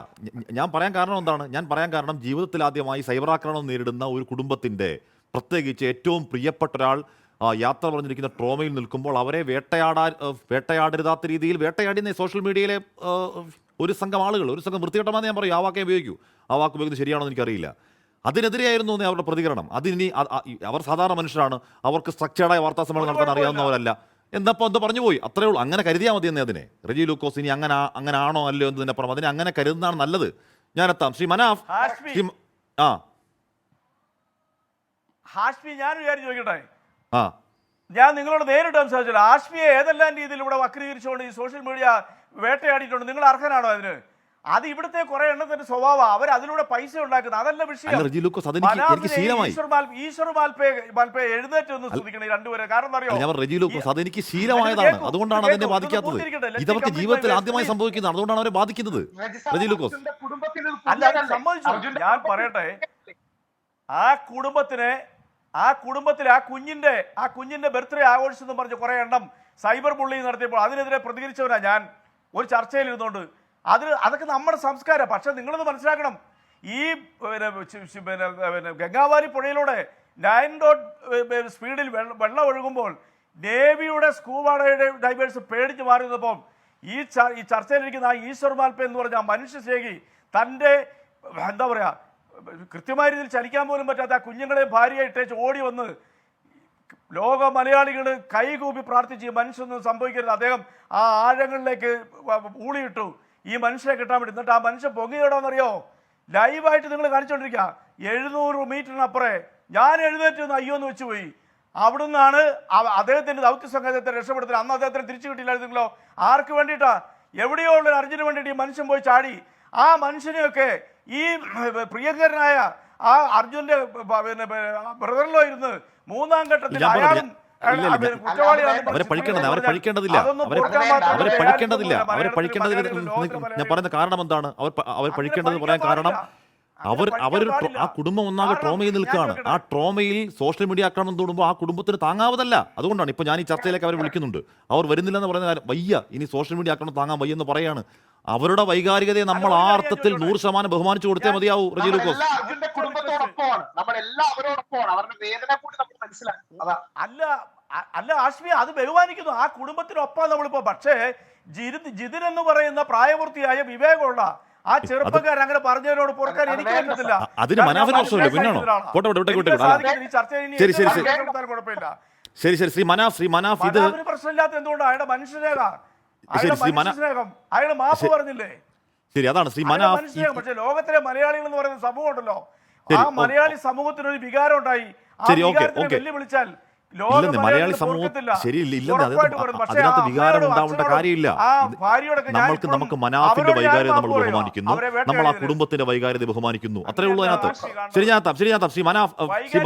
ഞാൻ പറയാൻ കാരണം എന്താണ്? ഞാൻ പറയാൻ കാരണം ജീവിതത്തിൽ ആദ്യമായി സൈബർ ആക്രമണം നേരിടുന്ന ഒരു കുടുംബത്തിന്റെ, പ്രത്യേകിച്ച് ഏറ്റവും പ്രിയപ്പെട്ട ഒരാൾ യാത്ര പറഞ്ഞിരിക്കുന്ന ട്രോമയിൽ നിൽക്കുമ്പോൾ അവരെ വേട്ടയാടരുതാത്ത രീതിയിൽ വേട്ടയാടിയ സോഷ്യൽ മീഡിയയിലെ ഒരു സംഘം ആളുകൾ, ഒരു സംഘം വൃത്തികെട്ടമാണെന്ന് ഞാൻ പറയും. ആ വാക്കേ ഉപയോഗിക്കൂ. ആ വാക്ക് ഉപയോഗിക്കുന്നത് ശരിയാണോ എന്ന് എനിക്കറിയില്ല. അതിനെതിരെയായിരുന്നു അവരുടെ പ്രതികരണം. അതിനി അവർ സാധാരണ മനുഷ്യരാണ്, അവർക്ക് സ്ട്രക്ചേർഡായ വാർത്താ സമ്മേളനം നടത്താൻ അറിയാവുന്നവരല്ല. എന്താ പറഞ്ഞു പോയി, അത്രേ ഉള്ളൂ. അങ്ങനെ കരുതിയാൽ മതി എന്നേ അതിനെ. റെജി ലൂക്കോസ് ഇനി അങ്ങനെ ആണോ അല്ലയോ എന്നതിനപ്പുറം അതിനെ അങ്ങനെ കരുതുന്നതാണ് നല്ലത്. ഞാനെത്താം. ശ്രീ മനാഫ്, ഹാഷ്മി ഞാനൊരു കാര്യം ചോദിക്കട്ടെ? ഞാൻ നിങ്ങളോട് നേരിട്ട് സംസാരിച്ചില്ല. ആഷ്മിയെ ഏതെല്ലാം രീതിയിൽ ഇവിടെ വക്രീകരിച്ചുകൊണ്ട് ഈ സോഷ്യൽ മീഡിയ വേട്ടയാടിയിട്ടുണ്ട്. നിങ്ങൾ അർഹനാണോ അതിന്? അത് ഇവിടുത്തെ കുറെ എണ്ണത്തിന്റെ സ്വഭാവം. അവർ അതിലൂടെ പൈസ ഉണ്ടാക്കുന്നത്, അതല്ല വിഷയം. ഈശ്വർ മാൽപ്പേ എഴുന്നേറ്റ് ഒന്ന് ശ്രദ്ധിക്കണം രണ്ടുപേരെ. കാരണം അറിയോ, അതെനിക്ക് ശീലമായതാണ്, അതുകൊണ്ടാണ് അതിനെ ബാധിക്കാത്തത്. ഇതൊക്കെ ജീവിതത്തിൽ ആദ്യമായി സംഭവിക്കുന്നത്, അതുകൊണ്ടാണ് അവരെ ബാധിക്കുന്നത്. റെജി ലൂക്കോസ് അല്ല, സമ്മതിച്ചു. ഞാൻ പറയട്ടെ, ആ കുടുംബത്തിലെ ആ കുഞ്ഞിന്റെ ബർത്ത്ഡേ ആഘോഷിച്ചെന്ന് പറഞ്ഞ് കുറെ എണ്ണം സൈബർ ബുള്ളിങ് നടത്തിയപ്പോൾ അതിനെതിരെ പ്രതികരിച്ചവനാ ഞാൻ ഒരു ചർച്ചയിൽ ഇരുന്നുകൊണ്ട്. അതൊക്കെ നമ്മുടെ സംസ്കാരം. പക്ഷെ നിങ്ങളൊന്ന് മനസ്സിലാക്കണം, ഈ ഗംഗാവാലി പുഴയിലൂടെ 9 സ്പീഡിൽ വെള്ളം ഒഴുകുമ്പോൾ നേവിയുടെ സ്കൂബ ഡൈവേഴ്സ് പേടിച്ച് മാറിയപ്പോൾ ഈ ചർച്ചയിലിരിക്കുന്ന ആ ഈശ്വർ മാൽപ്പേ എന്ന് പറഞ്ഞ ആ മനുഷ്യ സ്നേഹി തൻ്റെ എന്താ പറയുക കൃത്യമായ രീതിയിൽ ചലിക്കാൻ പോലും പറ്റാത്ത ആ കുഞ്ഞുങ്ങളെ ഭാര്യയെ ഇട്ടേച്ച് ഓടി വന്ന് ലോക മലയാളികൾ കൈകൂപ്പി പ്രാർത്ഥിച്ച് ഈ മനുഷ്യനൊന്നും സംഭവിക്കരുത്. അദ്ദേഹം ആ ആഴങ്ങളിലേക്ക് ഊളിയിട്ടു ഈ മനുഷ്യനെ കിട്ടാൻ വേണ്ടി. എന്നിട്ട് ആ മനുഷ്യൻ പൊങ്ങിയോടാന്നറിയോ? ലൈവായിട്ട് നിങ്ങൾ കാണിച്ചുകൊണ്ടിരിക്കുക. 700 മീറ്ററിനപ്പുറേ ഞാൻ എഴുന്നേറ്റ് നിന്ന് അയ്യോ എന്ന് വെച്ച് പോയി. അവിടുന്നാണ് അദ്ദേഹത്തിൻ്റെ ദൗത്യ സംഘത്തെ രക്ഷപ്പെടുത്തുന്നത്. അന്ന് അദ്ദേഹത്തിന് തിരിച്ചു കിട്ടിയില്ലായിരുന്നെങ്കിലോ? ആർക്ക് വേണ്ടിയിട്ടാ? എവിടെയോ ഉള്ള അർജുന് വേണ്ടിയിട്ട് ഈ മനുഷ്യൻ പോയി ചാടി. ആ മനുഷ്യനെയൊക്കെ ഈ പ്രിയങ്കരനായ ആ അർജുന്റെ ബ്രദറിലോ ഇരുന്ന് 3ാം ഘട്ടത്തിൽ അയാളും അവരെ പഴിക്കേണ്ടതില്ല. ഞാൻ പറയുന്ന കാരണം എന്താണ്? അവർ പഴിക്കേണ്ടത് പറയാൻ കാരണം അവർ ആ കുടുംബം ഒന്നാകെ ട്രോമയിൽ നിൽക്കുകയാണ്. ആ ട്രോമയിൽ സോഷ്യൽ മീഡിയ ആക്രമണം തോന്നുമ്പോൾ ആ കുടുംബത്തിന് താങ്ങാവതല്ല. അതുകൊണ്ടാണ് ഇപ്പോൾ ഞാൻ ഈ ചർച്ചയിലേക്ക് അവരെ വിളിക്കുന്നുണ്ട്. അവർ വരുന്നില്ല എന്ന് പറയുന്ന കാര്യം വയ്യ, ഇനി സോഷ്യൽ മീഡിയ ആക്രമണം താങ്ങാൻ വയ്യെന്ന് പറയാണ്. അവരുടെ വൈകാരികതയെ നമ്മൾ ആ അർത്ഥത്തിൽ 100% ബഹുമാനിച്ചു കൊടുത്തേ മതിയാവൂ. റെജി ലൂക്കോസ് അല്ല ആശ്മി, അത് ബഹുമാനിക്കുന്നു. ആ കുടുംബത്തിനൊപ്പം നമ്മളിപ്പോ. പക്ഷേ ജിതിൻ എന്ന് പറയുന്ന പ്രായപൂർത്തിയായ വിവേകമുള്ള ആ ചെറുപ്പക്കാരൻ അങ്ങനെ പറഞ്ഞതിനോട് പൊറുക്കാൻ എനിക്ക് പറ്റത്തില്ല. അതിന് മനാഫിന് പ്രശ്നമില്ല. പിന്നാണോ ശരി ശ്രീ മനാഫ് ഇത് പ്രശ്നമില്ലാത്ത എന്തുകൊണ്ടാണ്? അയാളുടെ മനുഷ്യനേകം, അയാള് മാപ്പ് പറഞ്ഞില്ലേ? ശരി, അതാണ് ശ്രീ മനാഫ്. പക്ഷെ ലോകത്തിലെ മലയാളികൾ എന്ന് പറയുന്ന സമൂഹം ഉണ്ടല്ലോ, ആ മലയാളി സമൂഹത്തിനൊരു വികാരം ഉണ്ടായി. വെല്ലുവിളിച്ചാൽ ഇല്ലെന്ന് മലയാളി സമൂഹം ശരിയില്ല ഇല്ലെന്ന് അതിനകത്ത് വികാരം ഉണ്ടാവേണ്ട കാര്യമില്ല. നമുക്ക് മനാഫിന്റെ വൈകാര്യത നമ്മൾ ബഹുമാനിക്കുന്നു, നമ്മൾ ആ കുടുംബത്തിന്റെ വൈകാര്യത ബഹുമാനിക്കുന്നു, അത്രേ ഉള്ളൂ അതിനകത്ത്. ശരി ഞാൻ ശ്രീ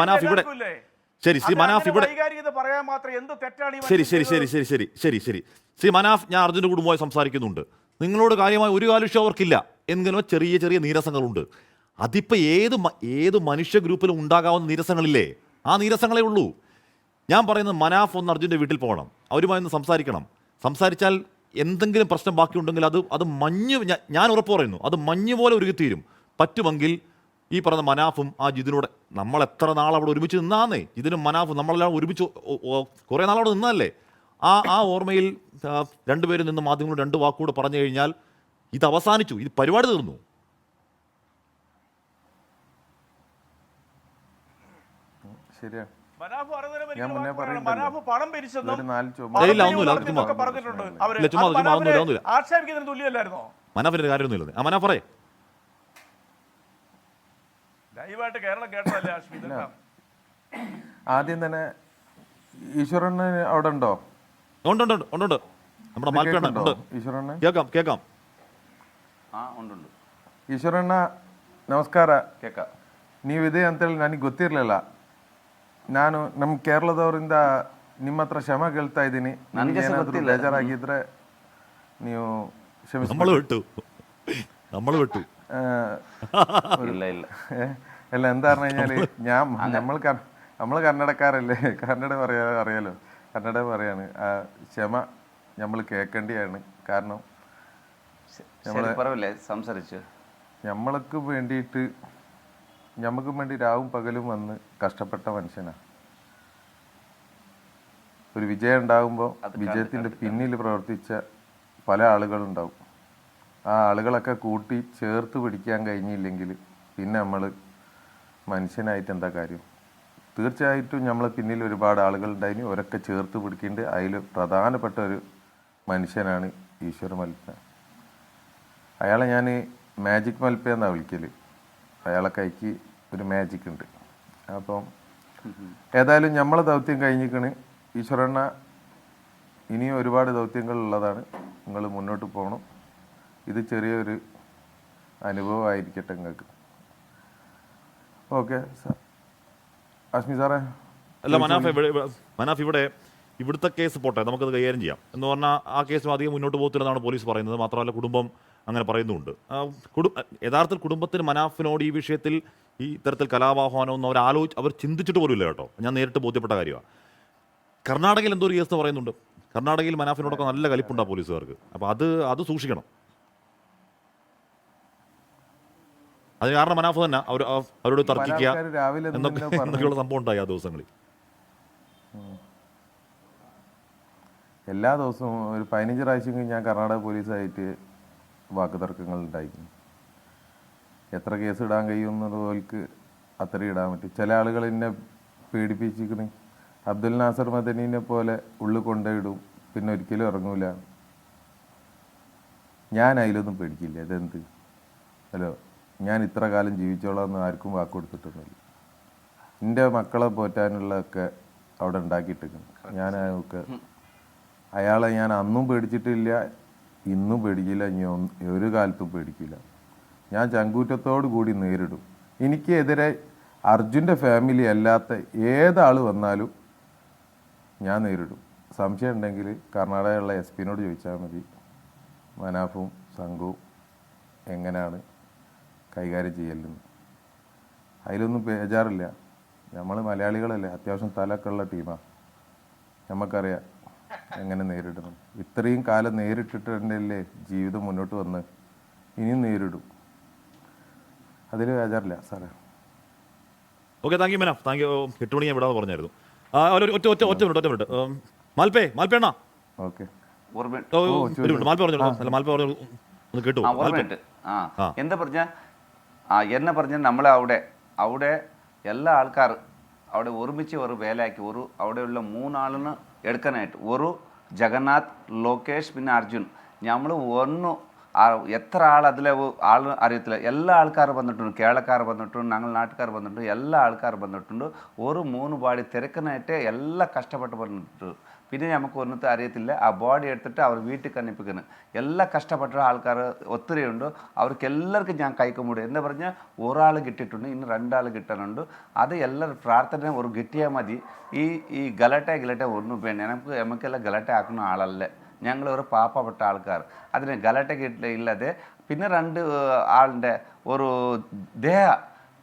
മനാഫ് ഇവിടെ ശരി ശ്രീ മനാഫ് ഇവിടെ ശരി ശ്രീ മനാഫ്, ഞാൻ അർജുന്റെ കുടുംബമായി സംസാരിക്കുന്നുണ്ട്. നിങ്ങളോട് കാര്യമായി ഒരു കാലുഷ്യം അവർക്കില്ല, എങ്കിലും ചെറിയ ചെറിയ നീരസങ്ങളുണ്ട്. അതിപ്പോൾ ഏത് മനുഷ്യ ഗ്രൂപ്പിലും ഉണ്ടാകാവുന്ന നീരസങ്ങളില്ലേ? ആ നീരസങ്ങളേ ഉള്ളൂ. ഞാൻ പറയുന്നത് മനാഫ് ഒന്ന് അർജുൻ്റെ വീട്ടിൽ പോകണം, അവരുമായി ഒന്ന് സംസാരിച്ചാൽ എന്തെങ്കിലും പ്രശ്നം ബാക്കിയുണ്ടെങ്കിൽ അത് മഞ്ഞ്, ഞാൻ ഉറപ്പ് പറയുന്നു, അത് മഞ്ഞ് പോലെ ഉരുകിത്തീരും. പറ്റുമെങ്കിൽ ഈ പറഞ്ഞ മനാഫും ആ ജിതിനോട് നമ്മൾ എത്ര നാൾ അവിടെ ഒരുമിച്ച് നിന്നാന്നേ, ഇതിനും മനാഫും നമ്മളെല്ലാം ഒരുമിച്ച് കുറേ നാളവിടെ നിന്നതല്ലേ. ആ ഓർമ്മയിൽ രണ്ടുപേരും നിന്ന് മാധ്യമങ്ങൾ 2 വാക്കുകൂടെ പറഞ്ഞു കഴിഞ്ഞാൽ ഇത് അവസാനിച്ചു, ഇത് പരിപാടി തീർന്നു. ശരിയാണ്. ഞാൻ മുന്നേ ആക്ഷേപിക്കുന്നതിന് തുല്യമല്ലായിരുന്നോ? മനാഫിന്റെ കാര്യമൊന്നുമില്ല. ആ മനാഫ് പറയേ, ലൈവായിട്ട് കേരളം കേട്ടതല്ലേ ആശ്മി? ആദ്യം തന്നെ ഈശ്വരന് അവിടെ ഉണ്ടോ? ഉണ്ട്. നമ്മുടെ മാൽപ്പേണ്ട ಈಶ್ವರಣ್ಣ കേൾക്കാം. ಈಶ್ವರಣ್ಣ ನಮಸ್ಕಾರ. ನೀವಿದೆ ಅಂತೇಳಿ ನನಗೆ ಗೊತ್ತಿರಲಿಲ್ಲ. ನಾನು ನಮ್ಮ ಕೇರಳದವರಿಂದ ನಿಮ್ಮ ಹತ್ರ ಕ್ಷಮೆ ಕೇಳ್ತಾ ಇದ್ದೀನಿ. ನನಗೆ ಏನಾದರೂ ಬೇಜಾರಾಗಿದ್ರೆ ನೀವು ಕ್ಷಮಿಸಿ. നമ്മൾ വിട്ടു അല്ല, എന്താ പറഞ്ഞു കഴിഞ്ഞാല് നമ്മൾ കന്നഡക്കാരല്ലേ, കന്നഡ അറിയാലോ, കന്നഡ പറയാണ്. ക്ഷമ നമ്മൾ കേൾക്കേണ്ടിയാണ്. കാരണം നമ്മൾക്ക് വേണ്ടിയിട്ട് നമുക്ക് വേണ്ടി രാവും പകലും വന്ന് കഷ്ടപ്പെട്ട മനുഷ്യനാണ്. ഒരു വിജയം ഉണ്ടാകുമ്പോൾ വിജയത്തിൻ്റെ പിന്നിൽ പ്രവർത്തിച്ച പല ആളുകളുണ്ടാവും. ആ ആളുകളൊക്കെ കൂട്ടി ചേർത്ത് പിടിക്കാൻ കഴിഞ്ഞില്ലെങ്കിൽ പിന്നെ നമ്മൾ മനുഷ്യനായിട്ട് എന്താ കാര്യം? തീർച്ചയായിട്ടും നമ്മളെ പിന്നിൽ ഒരുപാട് ആളുകളുണ്ടായിന്, അവരൊക്കെ ചേർത്ത് പിടിക്കേണ്ട. അതിൽ പ്രധാനപ്പെട്ട ഒരു മനുഷ്യനാണ് ഈശ്വര മൽപ്പ. അയാളെ ഞാൻ മാജിക് മൽപ്പ എന്നാണ് വിളിക്കൽ. അയാളെ കൈക്ക് ഒരു മാജിക് ഉണ്ട്. അപ്പം ഏതായാലും നമ്മളെ ദൗത്യം കഴിഞ്ഞിരിക്കണ്. ഈശ്വരണ്ണ ഇനിയും ഒരുപാട് ദൗത്യങ്ങൾ ഉള്ളതാണ്. നിങ്ങൾ മുന്നോട്ട് പോകണം. ഇത് ചെറിയൊരു അനുഭവമായിരിക്കട്ടെ നിങ്ങൾക്ക്. ഓക്കെ ആശ്മി സാറേ. അല്ല മനാഫ് ഇവിടുത്തെ കേസ് പോട്ടെ, നമുക്കത് കൈകാര്യം ചെയ്യാം എന്ന് പറഞ്ഞാൽ ആ കേസും അധികം മുന്നോട്ട് പോകത്തില്ലെന്നാണ് പോലീസ് പറയുന്നത്. മാത്രമല്ല കുടുംബം അങ്ങനെ പറയുന്നുമുണ്ട്. യഥാർത്ഥത്തിൽ കുടുംബത്തിന് മനാഫിനോട് ഈ വിഷയത്തിൽ ഈ തരത്തിൽ കലാപാഹ്വാനമൊന്നും അവർ ചിന്തിച്ചിട്ട് പോലും ഇല്ല കേട്ടോ. ഞാൻ നേരിട്ട് ബോധ്യപ്പെട്ട കാര്യമാണ്. കർണാടകയിൽ എന്തോ ഒരു കേസ് പറയുന്നുണ്ട്. കർണാടകയിൽ മനാഫിനോടൊക്കെ നല്ല കലിപ്പുണ്ടാകും പോലീസുകാർക്ക്. അപ്പോൾ അത് സൂക്ഷിക്കണം. അതിന് കാരണം മനാഫ് തന്നെ അവരോട് തർക്കിക്കുക എന്നൊക്കെയുള്ള സംഭവം ഉണ്ടായി ആ ദിവസങ്ങളിൽ. എല്ലാ ദിവസവും ഒരു 15 പ്രാവശ്യം ഞാൻ കർണാടക പോലീസായിട്ട് വാക്ക് തർക്കങ്ങൾ ഉണ്ടായിരുന്നു. എത്ര കേസ് ഇടാൻ കഴിയുന്നതുപോൽക്ക് അത്രയും ഇടാൻ പറ്റും. ചില ആളുകൾ എന്നെ പേടിപ്പിച്ചിരിക്കണ്. അബ്ദുൽ നാസർ മദനീനെ പോലെ ഉള്ളിൽ കൊണ്ടുപോയിടും, പിന്നെ ഒരിക്കലും ഇറങ്ങൂല. ഞാൻ അതിലൊന്നും പേടിക്കില്ല. ഇതെന്ത് ഹലോ, ഞാൻ ഇത്ര കാലം ജീവിച്ചോളാം ആർക്കും വാക്ക് കൊടുത്തിട്ടൊന്നുമില്ല. എൻ്റെ മക്കളെ പോറ്റാനുള്ളതൊക്കെ അവിടെ ഉണ്ടാക്കിയിട്ടിരിക്കണം. ഞാനൊക്കെ അയാളെ ഞാൻ അന്നും പേടിച്ചിട്ടില്ല, ഇന്നും പേടിക്കില്ല, ഇനി ഒരു കാലത്തും പേടിക്കില്ല. ഞാൻ ചങ്കൂറ്റത്തോടു കൂടി നേരിടും. എനിക്കെതിരെ അർജുൻ്റെ ഫാമിലി അല്ലാത്ത ഏതാൾ വന്നാലും ഞാൻ നേരിടും. സംശയം ഉണ്ടെങ്കിൽ കർണാടകയുള്ള SP-നോട് ചോദിച്ചാൽ മതി. മനാഫും സംഘവും എങ്ങനെയാണ് കൈകാര്യം ചെയ്യലെന്ന്. അതിലൊന്നും ബേജാറില്ല. നമ്മൾ മലയാളികളല്ലേ, അത്യാവശ്യം തലമൊക്കെ ഉള്ള ടീമാണ്. നമുക്കറിയാം എങ്ങനെ നേരിടണം. ഇത്രയും കാലം നേരിട്ടിട്ടുണ്ടല്ലേ ജീവിതം മുന്നോട്ട് വന്ന്, ഇനിയും നേരിടും. അതിൽ ബേജാറില്ല സാറേ. Okay, thank you Manaf. Thank you. 8 മണി ഞാൻ വിടാന്ന് പറഞ്ഞായിരുന്നു. ഒറ്റ മിനിറ്റ് മാൽപ്പേണ്ണ. ഓക്കെ മാൽപ്പ പറഞ്ഞു ഒന്ന് കേട്ടു. എന്താ പറഞ്ഞ എന്നെ പറഞ്ഞ നമ്മളെ അവിടെ എല്ലാ ആൾക്കാർ അവിടെ ഒരുമിച്ച് ഒരു വേലയാക്കി അവിടെയുള്ള 3 ആളിന് എടുക്കാനായിട്ട്. ഒരു ജഗന്നാഥ്, ലോകേഷ്, പിന്നെ അർജുൻ. നമ്മൾ എത്ര ആൾ അതിലെ ആൾ അറിയത്തില്ല. എല്ലാ ആൾക്കാർ വന്നിട്ടുണ്ട്, കേരളക്കാർ വന്നിട്ടുണ്ട്, ഞങ്ങൾ നാട്ടുകാർ വന്നിട്ടുണ്ട്, എല്ലാ ആൾക്കാർ വന്നിട്ടുണ്ട്. ഒരു 3 ബോഡി തിരക്കിനായിട്ട് എല്ലാം കഷ്ടപ്പെട്ട് വന്നിട്ടുണ്ട്. പിന്നെ നമുക്ക് ഒന്നത്തെ അറിയത്തില്ല. ആ ബോഡി എടുത്തിട്ട് അവർ വീട്ടിൽ കണിപ്പിക്കുന്നു. എല്ലാം കഷ്ടപ്പെട്ട ആൾക്കാർ ഒത്തിരിയുണ്ട്. അവർക്ക് എല്ലാവർക്കും ഞാൻ കൈക്കുമുടി എന്ന് പറഞ്ഞാൽ ഒരാൾ കിട്ടിയിട്ടുണ്ട്, ഇന്ന് 2 ആൾ കിട്ടാനുണ്ട്. അത് എല്ലാവരും പ്രാർത്ഥന ഒരു കിട്ടിയാൽ മതി. ഈ ഗലട്ട ഒന്നും വേണ്ട. നമുക്കെല്ലാം ഗലട്ട ആക്കുന്ന ആളല്ല. ഞങ്ങൾ ഒരു പാവപ്പെട്ട ആൾക്കാർ. അതിന് ഗലട്ട ഇല്ലാതെ പിന്നെ 2 ആളിൻ്റെ ഒരു ദേഹ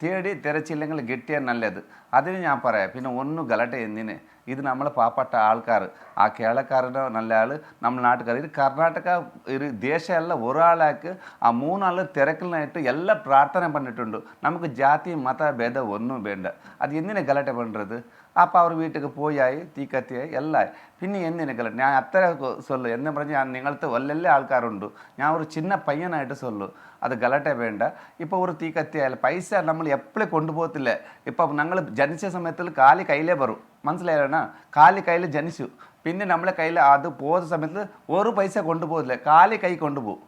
തേടി തിരച്ചില്ലെങ്കിൽ കിട്ടിയാൽ നല്ലത്. അതിന് ഞാൻ പറയാം. പിന്നെ ഒന്നും ഗലട്ട എന്തിന്? ഇത് നമ്മൾ പാവപ്പെട്ട ആൾക്കാർ, ആ കേരളക്കാരുടെ നല്ല ആൾ, നമ്മൾ നാട്ടുകാർ. ഇത് കർണാടക ഒരു ദേശമല്ല, ഒരാളാക്ക് ആ 3 ആൾ തിരക്കിനായിട്ട് എല്ലാം പ്രാർത്ഥന പണിട്ടുണ്ട്. നമുക്ക് ജാതി മത ഭേദം ഒന്നും വേണ്ട. അത് എന്തിനാ ഗലട്ട പണ്ടുறது? അപ്പോൾ അവർ വീട്ടിൽ പോയായി, തീ കത്തിയായി എല്ലാം. പിന്നെ എന്തിനാ ഗലട്ട? ഞാൻ അത്ര സൊല്ലു എന്ന് പറഞ്ഞ് ഞാൻ നിങ്ങളത്തെ വല്ലെല്ലാം ആൾക്കാരുണ്ട്. ഞാൻ ഒരു ചിന്ന പയ്യനായിട്ട് സൊല്ലു, അത് ഗലട്ട വേണ്ട. ഇപ്പോൾ ഒരു തീ കത്തിയായാലും പൈസ നമ്മൾ എപ്പോഴും കൊണ്ടുപോകത്തില്ല. ഇപ്പം ഞങ്ങൾ ജനിച്ച സമയത്തിൽ കാലി കയ്യിലേ വരും, മനസ്സിലായണ? കാലി കയ്യിൽ ജനിച്ചു, പിന്നെ നമ്മളെ കയ്യിൽ അത് പോകുന്ന സമയത്ത് ഒരു പൈസ കൊണ്ടുപോകില്ല, കാലി കൈ കൊണ്ടുപോകും.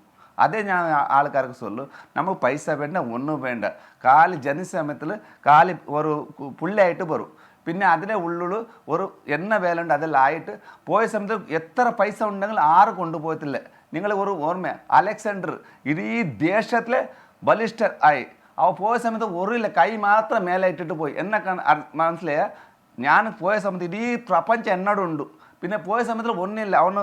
അതേ ഞാൻ ആൾക്കാർക്ക് സൊല്ലു, നമുക്ക് പൈസ വേണ്ട, ഒന്നും വേണ്ട. കാലി ജനിച്ച സമയത്തിൽ കാലി ഒരു പുള്ളിയായിട്ട് വരും. പിന്നെ അതിൻ്റെ ഉള്ളിൽ ഒരു എണ്ണ വേലുണ്ട്, അതെല്ലാം ആയിട്ട് പോയ സമയത്ത് എത്ര പൈസ ഉണ്ടെങ്കിൽ ആരും കൊണ്ടുപോകത്തില്ല. നിങ്ങൾ ഒരു ഓർമ്മ, അലക്സാണ്ടർ ഇതീ ദേശത്തിലെ ബലിഷ്ഠർ ആയി. അവ പോയ സമയത്ത് ഒരില്ല, കൈ മാത്രം മേലെ ഇട്ടിട്ട് പോയി. എന്നെ മനസ്സിലായ? ഞാൻ പോയ സമയത്ത് ഇടീ പ്രപഞ്ചം എന്നോടുണ്ട്. പിന്നെ പോയ സമയത്തിൽ ഒന്നില്ല, അവന്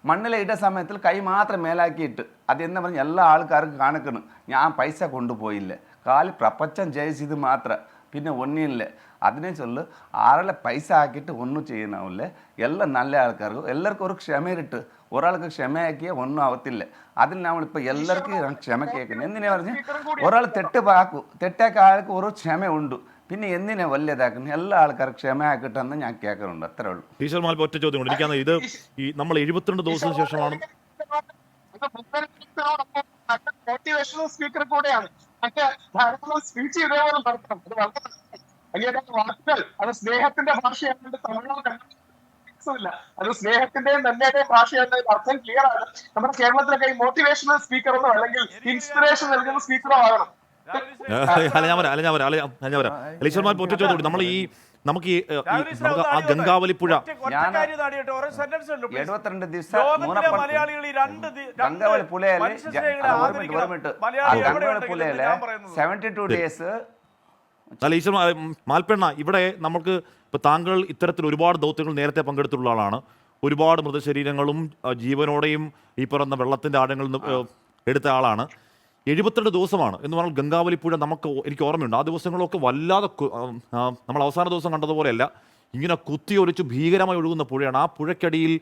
മണ്ണിലിട്ട സമയത്തിൽ കൈ മാത്രം മേലാക്കിയിട്ട്. അതെന്ന് പറഞ്ഞ് എല്ലാ ആൾക്കാർക്കും കാണിക്കണം, ഞാൻ പൈസ കൊണ്ടുപോയില്ല, കാലി പ്രപഞ്ചം ജയിച്ചത് മാത്രം, പിന്നെ ഒന്നില്ല. അതിനെ ചൊല്ല് ആളെ പൈസ ആക്കിയിട്ട് ഒന്നും ചെയ്യുന്നില്ല. എല്ലാം നല്ല ആൾക്കാർക്കും എല്ലാവർക്കും ഒരു ക്ഷമയിട്ട്, ഒരാൾക്ക് ക്ഷമയാക്കിയാൽ ഒന്നും ആവത്തില്ല. അതിൽ നമ്മളിപ്പോൾ എല്ലാവർക്കും ക്ഷമ കേൾക്കുന്നത്. എന്തിനാ പറഞ്ഞ് ഒരാൾ തെറ്റാക്ക ആൾക്ക് ഒരു ക്ഷമയുണ്ട്. പിന്നെ എന്തിനാ വലിയതാക്കുന്നത്? എല്ലാ ആൾക്കാർക്കും ക്ഷമയാക്കിട്ടെന്ന് ഞാൻ കേൾക്കുന്നുണ്ട്. അത്രേ ഉള്ളൂ. ടീച്ചർ മാൽപ്പ ഒറ്റ ചോദ്യം കൊണ്ട് എനിക്കാണ് ഇത് ഈ നമ്മൾ 72 ദിവസത്തിന് ശേഷമാണ് മോട്ടിവേഷണൽ സ്പീക്കർ കൂടെയാണ്. ധാരാളം സ്പീച്ച് ഇതേപോലെ നടത്തണം. അത് വളരെ വലിയ വാക്കുകൾ, അത് സ്നേഹത്തിന്റെ ഭാഷയാണ്. തമിഴില്ല, അത് സ്നേഹത്തിന്റെയും നന്മയുടെയും ഭാഷയാണ്. അർത്ഥം ക്ലിയർ ആണ്. നമ്മുടെ കേരളത്തിലൊക്കെ ഈ മോട്ടിവേഷണൽ സ്പീക്കറോ അല്ലെങ്കിൽ ഇൻസ്പിറേഷൻ നൽകുന്ന സ്പീക്കറോ ആകണം. ടീച്ചർ മാൽപ്പ ഒറ്റ ചോദ്യം, നമ്മൾ ഈ നമുക്ക് ആ ഗംഗാവലിപ്പുഴ 72 ദിവസം ഗംഗാവലി പുഴയില് 72 ഡേയ്സ്. അല്ല ഈശ്വർ മാൽപ്പെണ്ണ, ഇവിടെ നമുക്ക് ഇപ്പൊ താങ്കൾ ഇത്തരത്തിൽ ഒരുപാട് ദൗത്യങ്ങൾ നേരത്തെ പങ്കെടുത്തിട്ടുള്ള ആളാണ്. ഒരുപാട് മൃതശരീരങ്ങളും ജീവനോടെയും ഈ പറയുന്ന വെള്ളത്തിന്റെ ആഴങ്ങളിൽ നിന്ന് എടുത്ത ആളാണ്. 72 ദിവസമാണ് എന്ന് പറഞ്ഞാൽ ഗംഗാവലിപ്പുഴ നമുക്ക് എനിക്ക് ഓർമ്മയുണ്ട്. ആ ദിവസങ്ങളൊക്കെ വല്ലാതെ നമ്മൾ അവസാന ദിവസം കണ്ടതുപോലെയല്ല, ഇങ്ങനെ കുത്തിയൊലിച്ച് ഭീകരമായി ഒഴുകുന്ന പുഴയാണ്. ആ പുഴയ്ക്കടിയിൽ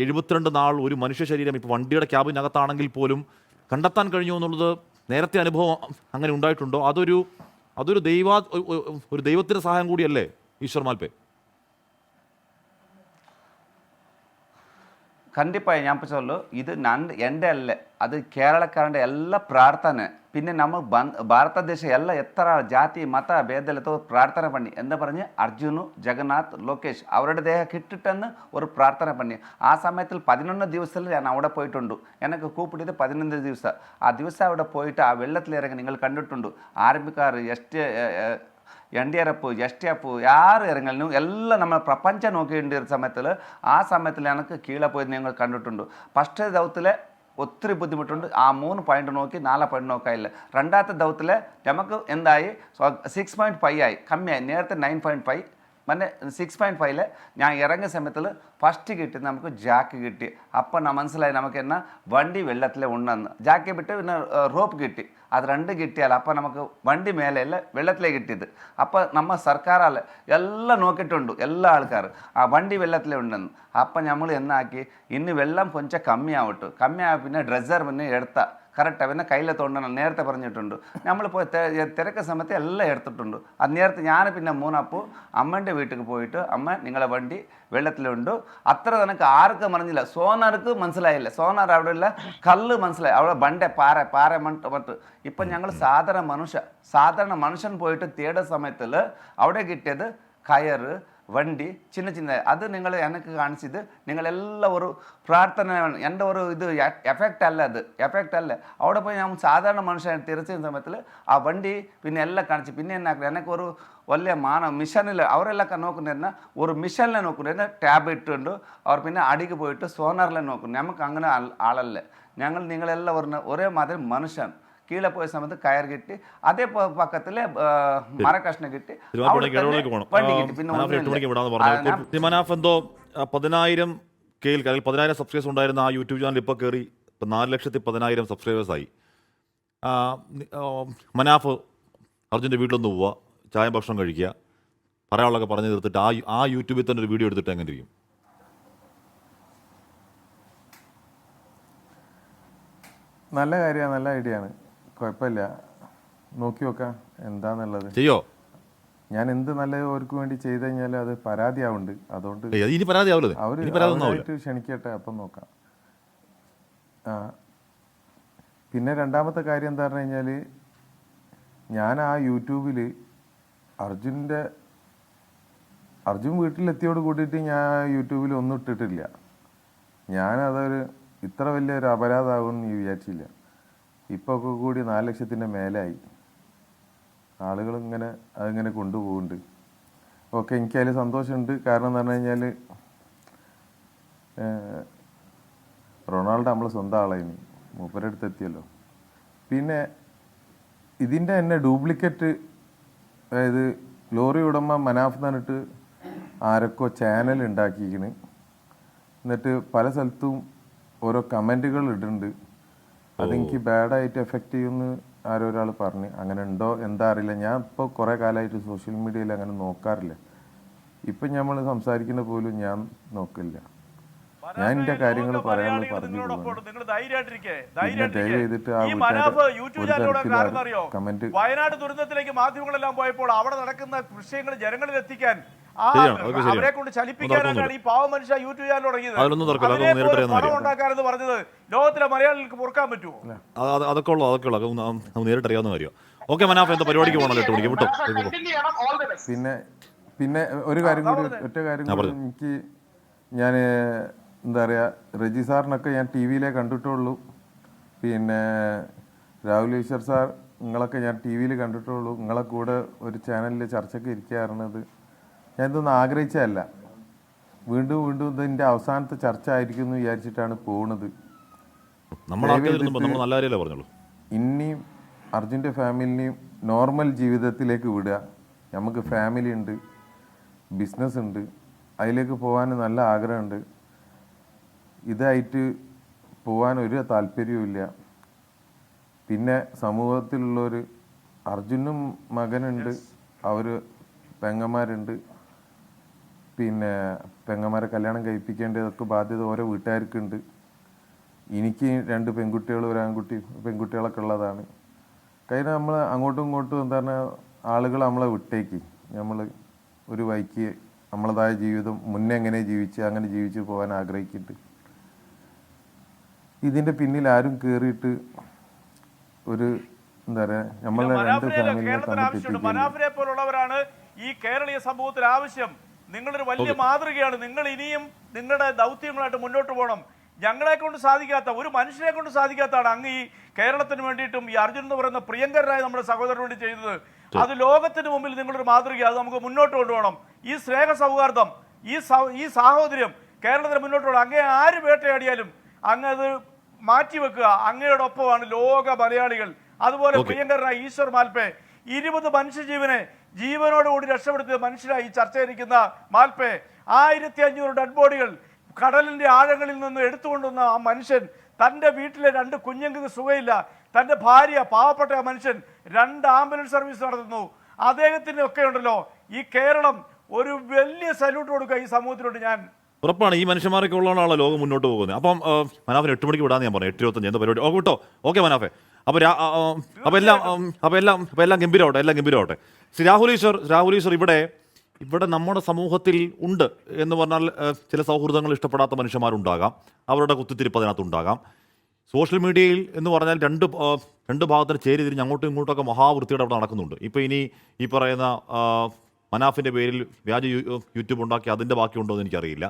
72 നാൾ ഒരു മനുഷ്യ ശരീരം ഇപ്പോൾ വണ്ടിയുടെ ക്യാബിനകത്താണെങ്കിൽ പോലും കണ്ടെത്താൻ കഴിഞ്ഞു എന്നുള്ളത് നേരത്തെ അനുഭവം അങ്ങനെ ഉണ്ടായിട്ടുണ്ടോ? അതൊരു ദൈവത്തിന്റെ സഹായം കൂടിയല്ലേ ഈശ്വർ മാൽപ്പേ? കണ്ടിപ്പായി ഞാൻ ചൊല്ലു, ഇത് എൻ്റെ അല്ല, അത് കേരളക്കാരൻ്റെ എല്ലാ പ്രാർത്ഥന. പിന്നെ നമ്മൾ ഭാരതദേശം എല്ലാ എത്ര ജാതി മത ഭേദലത്തോ പ്രാർത്ഥന പണി എന്ന് പറഞ്ഞ് അർജുനു, ജഗന്നാഥ്, ലോകേഷ് അവരുടെ ദേഹം കിട്ടിട്ടെന്ന് ഒരു പ്രാർത്ഥന പണി. ആ സമയത്തിൽ 11 ദിവസത്തിൽ ഞാൻ അവിടെ പോയിട്ടുണ്ട്. എനിക്ക് കൂപ്പിട്ടത് 11 ദിവസം. ആ ദിവസം അവിടെ പോയിട്ട് ആ വെള്ളത്തിലിറങ്ങി നിങ്ങൾ കണ്ടിട്ടുണ്ട്. ആർമിക്കാർ NDRF, STF யார் ഇറങ്ങലും എല്ലാം നമ്മൾ പ്രപഞ്ചം നോക്കേണ്ട സമയത്തിൽ ആ സമയത്തിൽ എനിക്ക് കീഴെ പോയി നിങ്ങൾ കണ്ടിട്ടുണ്ട്. ഫസ്റ്റ് ദൗത്യത്തിൽ ഒത്തിരി ബുദ്ധിമുട്ടുണ്ട്. ആ 3 പോയിന്റ് നോക്കി 4 പോയിന്റ് നോക്കായില്ല. രണ്ടാമത്തെ ദൗത്യത്തിൽ നമുക്ക് എന്തായി 6.5 ആയി, കമ്മിയായി. നേരത്തെ 9.5 മന്നെ 6.5 ഞാൻ ഇറങ്ങിയ സമയത്തിൽ ഫസ്റ്റ് കിട്ടി നമുക്ക് ജാക്ക് കിട്ടി. അപ്പം ഞാൻ മനസ്സിലായി നമുക്ക് എന്നാ വണ്ടി വെള്ളത്തിൽ ഉണ്ടെന്ന്. ജാക്ക് വിട്ട് പിന്നെ റോപ്പ് കിട്ടി. അത് 2 കിട്ടിയാൽ അപ്പം നമുക്ക് വണ്ടി മേലെയല്ല വെള്ളത്തിലേ കിട്ടിയത്. അപ്പം നമ്മൾ സർക്കാരാൽ എല്ലാം നോക്കിയിട്ടുണ്ട്, എല്ലാ ആൾക്കാർ ആ വണ്ടി വെള്ളത്തിലേ ഉണ്ടെന്ന്. അപ്പം നമ്മൾ എന്നാക്കി ഇന്ന് വെള്ളം കൊഞ്ചം കമ്മിയാവട്ടു. കമ്മിയായ പിന്നെ ഡ്രസ്സർ പിന്നെ എടുത്താൽ കറക്റ്റാണ്. പിന്നെ കയ്യിൽ തോണ്ടണം നേരത്തെ പറഞ്ഞിട്ടുണ്ട്. നമ്മൾ പോയി തിരക്ക സമയത്ത് എല്ലാം എടുത്തിട്ടുണ്ട്. അത് നേരത്തെ ഞാൻ പിന്നെ മൂന്നപ്പോൾ അമ്മൻ്റെ വീട്ടിൽ പോയിട്ട് അമ്മ നിങ്ങളെ വണ്ടി വെള്ളത്തിലുണ്ട്. അത്ര തനക്ക് ആർക്കും പറഞ്ഞില്ല. സോനാർക്ക് മനസ്സിലായില്ല. സോനാർ അവിടെ ഇല്ല, കല്ല് മനസ്സിലായി. അവിടെ ബണ്ടേ പാറ മട്ട്. ഇപ്പം ഞങ്ങൾ സാധാരണ മനുഷ്യൻ പോയിട്ട് തേടുന്ന സമയത്തിൽ അവിടെ കിട്ടിയത് കയറ്, വണ്ടി ചിന്ന അത് നിങ്ങൾ എനിക്ക് കാണിച്ചത് നിങ്ങളെല്ലാം ഒരു പ്രാർത്ഥന എൻ്റെ ഒരു ഇത് എഫക്റ്റ് അല്ല, അത് എഫക്റ്റ് അല്ല. അവിടെ പോയി ഞാൻ സാധാരണ മനുഷ്യൻ തിരിച്ചുന്ന സമയത്തിൽ ആ വണ്ടി പിന്നെ എല്ലാം കാണിച്ചു. പിന്നെ എനിക്കൊരു വലിയ മിഷനിൽ അവരെല്ലാം നോക്കുന്നതിന് ഒരു മിഷനിൽ നോക്കുന്നതിന് ടാബ് ഇട്ടുണ്ട്. അവർ പിന്നെ അടിക്ക് പോയിട്ട് സോണറിൽ നോക്കുന്നു. നമുക്ക് അങ്ങനെ ആളല്ല. നിങ്ങളെല്ലാം ഒരേ മാതിരി മനുഷ്യൻ. കീഴെ പോയ സമയത്ത് കയർ കിട്ടി, അതേ പക്കത്തില് മരക്കഷ്ണം കിട്ടി, വണ്ടി കിട്ടി. പിന്നെ മനാഫ് എന്തോ 10,000 10,000 സബ്സ്ക്രൈബേഴ്സ് ഉണ്ടായിരുന്ന ആ യൂട്യൂബ് ചാനൽ ഇപ്പോൾ കയറി 4,10,000 സബ്സ്ക്രൈബേഴ്സായി. മനാഫ് അർജുൻ്റെ വീട്ടിലൊന്ന് പോവുക, ചായ ഭക്ഷണം കഴിക്കുക, പറയാനുള്ളതൊക്കെ പറഞ്ഞു തീർത്തിട്ട് ആ യൂട്യൂബിൽ തന്നെ ഒരു വീഡിയോ എടുത്തിട്ട് എങ്ങനെ ഇരിക്കും? നല്ല കാര്യമാണ്, നല്ല ഐഡിയ ആണ്, കുഴപ്പമില്ല, നോക്കി നോക്കാം എന്താന്നുള്ളത്. ചെയ്യോ? ഞാൻ എന്ത് നല്ല അവർക്ക് വേണ്ടി ചെയ്ത് കഴിഞ്ഞാൽ അത് പരാതിയാവുണ്ട്. അതുകൊണ്ട് ഇനി പരാതിയാവില്ല, അവരായിട്ട് ക്ഷണിക്കട്ടെ, അപ്പം നോക്കാം. പിന്നെ രണ്ടാമത്തെ കാര്യം എന്താ പറഞ്ഞു കഴിഞ്ഞാൽ, ഞാൻ ആ യൂട്യൂബിൽ അർജുൻ വീട്ടിലെത്തിയോട് കൂടിയിട്ട് ഞാൻ യൂട്യൂബിൽ ഒന്നും ഇട്ടിട്ടില്ല. ഞാനതൊരു ഇത്ര വലിയൊരു അപരാധമാകുമെന്ന് വിചാരിച്ചില്ല. ഇപ്പോൾ ഒക്കെ കൂടി 4 ലക്ഷത്തിൻ്റെ മേലായി. ആളുകൾ അതിങ്ങനെ കൊണ്ടുപോകുന്നുണ്ട്. ഓക്കെ, എനിക്കതിൽ സന്തോഷമുണ്ട്. കാരണം എന്ന് പറഞ്ഞു കഴിഞ്ഞാൽ റൊണാൾഡോ നമ്മളെ സ്വന്തം ആളായിന്, മൂപ്പരടുത്ത് എത്തിയല്ലോ. പിന്നെ ഇതിൻ്റെ തന്നെ ഡ്യൂപ്ലിക്കേറ്റ്, അതായത് ലോറി ഉടമ മനാഫ് എന്ന് പറഞ്ഞിട്ട് ആരൊക്കെ ചാനൽ ഉണ്ടാക്കിയിരിക്കണ്. എന്നിട്ട് പല സ്ഥലത്തും ഓരോ കമൻറ്റുകൾ ഇടുന്നുണ്ട്. അതെനിക്ക് ബാഡായിട്ട് എഫക്റ്റ് ചെയ്യുമെന്ന് ആരോ ഒരാൾ പറഞ്ഞ്. അങ്ങനെ ഉണ്ടോ എന്താ അറിയില്ല. ഞാൻ ഇപ്പോൾ കുറേ കാലമായിട്ട് സോഷ്യൽ മീഡിയയിൽ അങ്ങനെ നോക്കാറില്ല. ഇപ്പം നമ്മൾ സംസാരിക്കുന്ന പോലും ഞാൻ നോക്കില്ല. ഞാൻ എൻ്റെ കാര്യങ്ങൾ പറയാനുള്ളത് പറഞ്ഞു പോകുന്നു. പിന്നെ ദയവ് ചെയ്തിട്ട് ആ കമൻറ്റ് വയനാട് ദുരന്തത്തിലേക്ക് മാധ്യമങ്ങളെല്ലാം പോയപ്പോൾ അവിടെ നടക്കുന്ന വിഷയങ്ങൾ ജനങ്ങളിൽ എത്തിക്കാൻ അവരെ കൊണ്ട് ചലിപ്പിക്കാനാണ് ഈ പാവ മനുഷ്യ യൂട്യൂബ് ചാനൽ തുടങ്ങിയത്. പണം ഉണ്ടാക്കാനെന്ന് പറഞ്ഞത് ലോകത്തിലെ മലയാളികൾക്ക് പൊറുക്കാൻ പറ്റുമോ? അതൊക്കെ നേരിട്ട് അറിയാവുന്ന കാര്യം. ഓക്കെ മനാഫ്, എന്താ പരിപാടിക്ക് പോകണല്ലോ, 8 മണിക്ക് വിട്ടോ. പിന്നെ ഒരു കാര്യം കൂടി, ഒറ്റ കാര്യം കൂടി, എനിക്ക് ഞാൻ എന്താ പറയുക, റജി സാറിനൊക്കെ ഞാൻ ടി വിയിലേ കണ്ടിട്ടുള്ളൂ. പിന്നെ രാഹുൽ ഈശ്വർ സാർ, നിങ്ങളൊക്കെ ഞാൻ ടി വിയിൽ കണ്ടിട്ടുള്ളൂ. നിങ്ങളെ കൂടെ ഒരു ചാനലിൽ ചർച്ചയ്ക്ക് ഇരിക്കാറുള്ളത് ഞാൻ ഇതൊന്നും ആഗ്രഹിച്ചതല്ല. വീണ്ടും വീണ്ടും ഇതിൻ്റെ അവസാനത്തെ ചർച്ച ആയിരിക്കും എന്ന് വിചാരിച്ചിട്ടാണ് പോകുന്നത്. ഇനിയും അർജുൻ്റെ ഫാമിലിനെയും നോർമൽ ജീവിതത്തിലേക്ക് വിടുക. നമുക്ക് ഫാമിലി ഉണ്ട്, ബിസിനസ് ഉണ്ട്, അതിലേക്ക് പോകാൻ നല്ല ആഗ്രഹമുണ്ട്. ഇതായിട്ട് പോകാൻ ഒരു താല്പര്യവുമില്ല. പിന്നെ സമൂഹത്തിലുള്ളൊരു അർജുനും മകനുണ്ട്, അവർ പെങ്ങന്മാരുണ്ട്. പിന്നെ പെങ്ങന്മാരെ കല്യാണം കഴിപ്പിക്കേണ്ടതൊക്കെ ബാധ്യത ഓരോ വീട്ടുകാർക്കുണ്ട്. എനിക്ക് 2 പെൺകുട്ടികളും ഒരു പെൺകുട്ടികളൊക്കെ ഉള്ളതാണ്. കഴിഞ്ഞ നമ്മൾ അങ്ങോട്ടും ഇങ്ങോട്ടും എന്താ പറഞ്ഞാൽ ആളുകൾ നമ്മളെ വിട്ടേക്ക്, നമ്മൾ ഒരു വഴിക്ക് നമ്മളതായ ജീവിതം മുന്നേ എങ്ങനെ അങ്ങനെ ജീവിച്ച് പോകാൻ ആഗ്രഹിക്കുന്നുണ്ട്. ഇതിൻ്റെ പിന്നിൽ ആരും കയറിയിട്ട് ഒരു എന്താ പറയുക, നമ്മളെ 2 ഫാമിലിനെ മനാഫിനെ പോലുള്ളവരാണ് ഈ കേരളീയ സമൂഹത്തിൽ ആവശ്യം. നിങ്ങളൊരു വലിയ മാതൃകയാണ്. നിങ്ങൾ ഇനിയും നിങ്ങളുടെ ദൗത്യങ്ങളായിട്ട് മുന്നോട്ട് പോകണം. ഞങ്ങളെ കൊണ്ട് സാധിക്കാത്ത, ഒരു മനുഷ്യനെ കൊണ്ട് സാധിക്കാത്തതാണ് അങ്ങ് ഈ കേരളത്തിന് വേണ്ടിയിട്ടും ഈ അർജുൻ എന്ന് പറയുന്ന പ്രിയങ്കരായ നമ്മുടെ സഹോദരന് വേണ്ടി ചെയ്തത്. അത് ലോകത്തിന് മുമ്പിൽ നിങ്ങളൊരു മാതൃക, അത് നമുക്ക് മുന്നോട്ട് കൊണ്ടുപോകണം. ഈ സ്നേഹ സൗഹാർദ്ദം, ഈ സാഹോദര്യം കേരളത്തിന് മുന്നോട്ട് പോകണം. അങ്ങേ ആര് വേട്ടയാടിയാലും അങ്ങ് അത് മാറ്റിവെക്കുക. അങ്ങയോടൊപ്പമാണ് ലോക മലയാളികൾ. അതുപോലെ പ്രിയങ്കരനായ ഈശ്വർ മാൽപേ 20 മനുഷ്യജീവനെ ജീവനോടുകൂടി രക്ഷപ്പെടുത്തിയ മനുഷ്യരായി ചർച്ചയിരിക്കുന്ന മാൽപേ 1500 ഡെഡ് ബോഡികൾ കടലിന്റെ ആഴങ്ങളിൽ നിന്ന് എടുത്തുകൊണ്ടുവന്ന ആ മനുഷ്യൻ, തൻ്റെ വീട്ടിലെ 2 കുഞ്ഞുങ്ങൾക്ക് സുഖമില്ല, തൻ്റെ ഭാര്യ, പാവപ്പെട്ട ആ മനുഷ്യൻ 2 ആംബുലൻസ് സർവീസ് നടത്തുന്നു. അദ്ദേഹത്തിന് ഒക്കെ ഉണ്ടല്ലോ ഈ കേരളം ഒരു വലിയ സല്യൂട്ട് കൊടുക്കുക ഈ സമൂഹത്തിലോട്ട്. ഞാൻ ഉറപ്പാണ് ഈ മനുഷ്യന്മാരൊക്കെ ഉള്ളതാണല്ലോ ലോകം മുന്നോട്ട് പോകുന്നത്. അപ്പം മനാഫിന് 8 മണിക്ക് വിടാന്ന് ഞാൻ പറഞ്ഞു. 8:25 എന്താ പരിപാടി? ഓക്കെ വിട്ടോ. ഓക്കെ മനാഫെ, അപ്പോൾ എല്ലാം ഗംഭീരമാവട്ടെ. ശ്രീ രാഹുൽ ഈശ്വർ, ഇവിടെ നമ്മുടെ സമൂഹത്തിൽ ഉണ്ട് എന്ന് പറഞ്ഞാൽ ചില സൗഹൃദങ്ങൾ ഇഷ്ടപ്പെടാത്ത മനുഷ്യന്മാരുണ്ടാകാം, അവരുടെ കുത്തിത്തിരിപ്പ് അതിനകത്തുണ്ടാകാം. സോഷ്യൽ മീഡിയയിൽ എന്ന് പറഞ്ഞാൽ രണ്ട് ഭാഗത്തിന് ചേരി തിരിഞ്ഞ് അങ്ങോട്ടും ഇങ്ങോട്ടൊക്കെ മഹാവൃത്തിയുടെ അവിടെ നടക്കുന്നുണ്ട്. ഇപ്പോൾ ഇനി ഈ പറയുന്ന മനാഫിൻ്റെ പേരിൽ വ്യാജ യൂട്യൂബ് ഉണ്ടാക്കി അതിൻ്റെ ബാക്കിയുണ്ടോ എന്ന് എനിക്കറിയില്ല.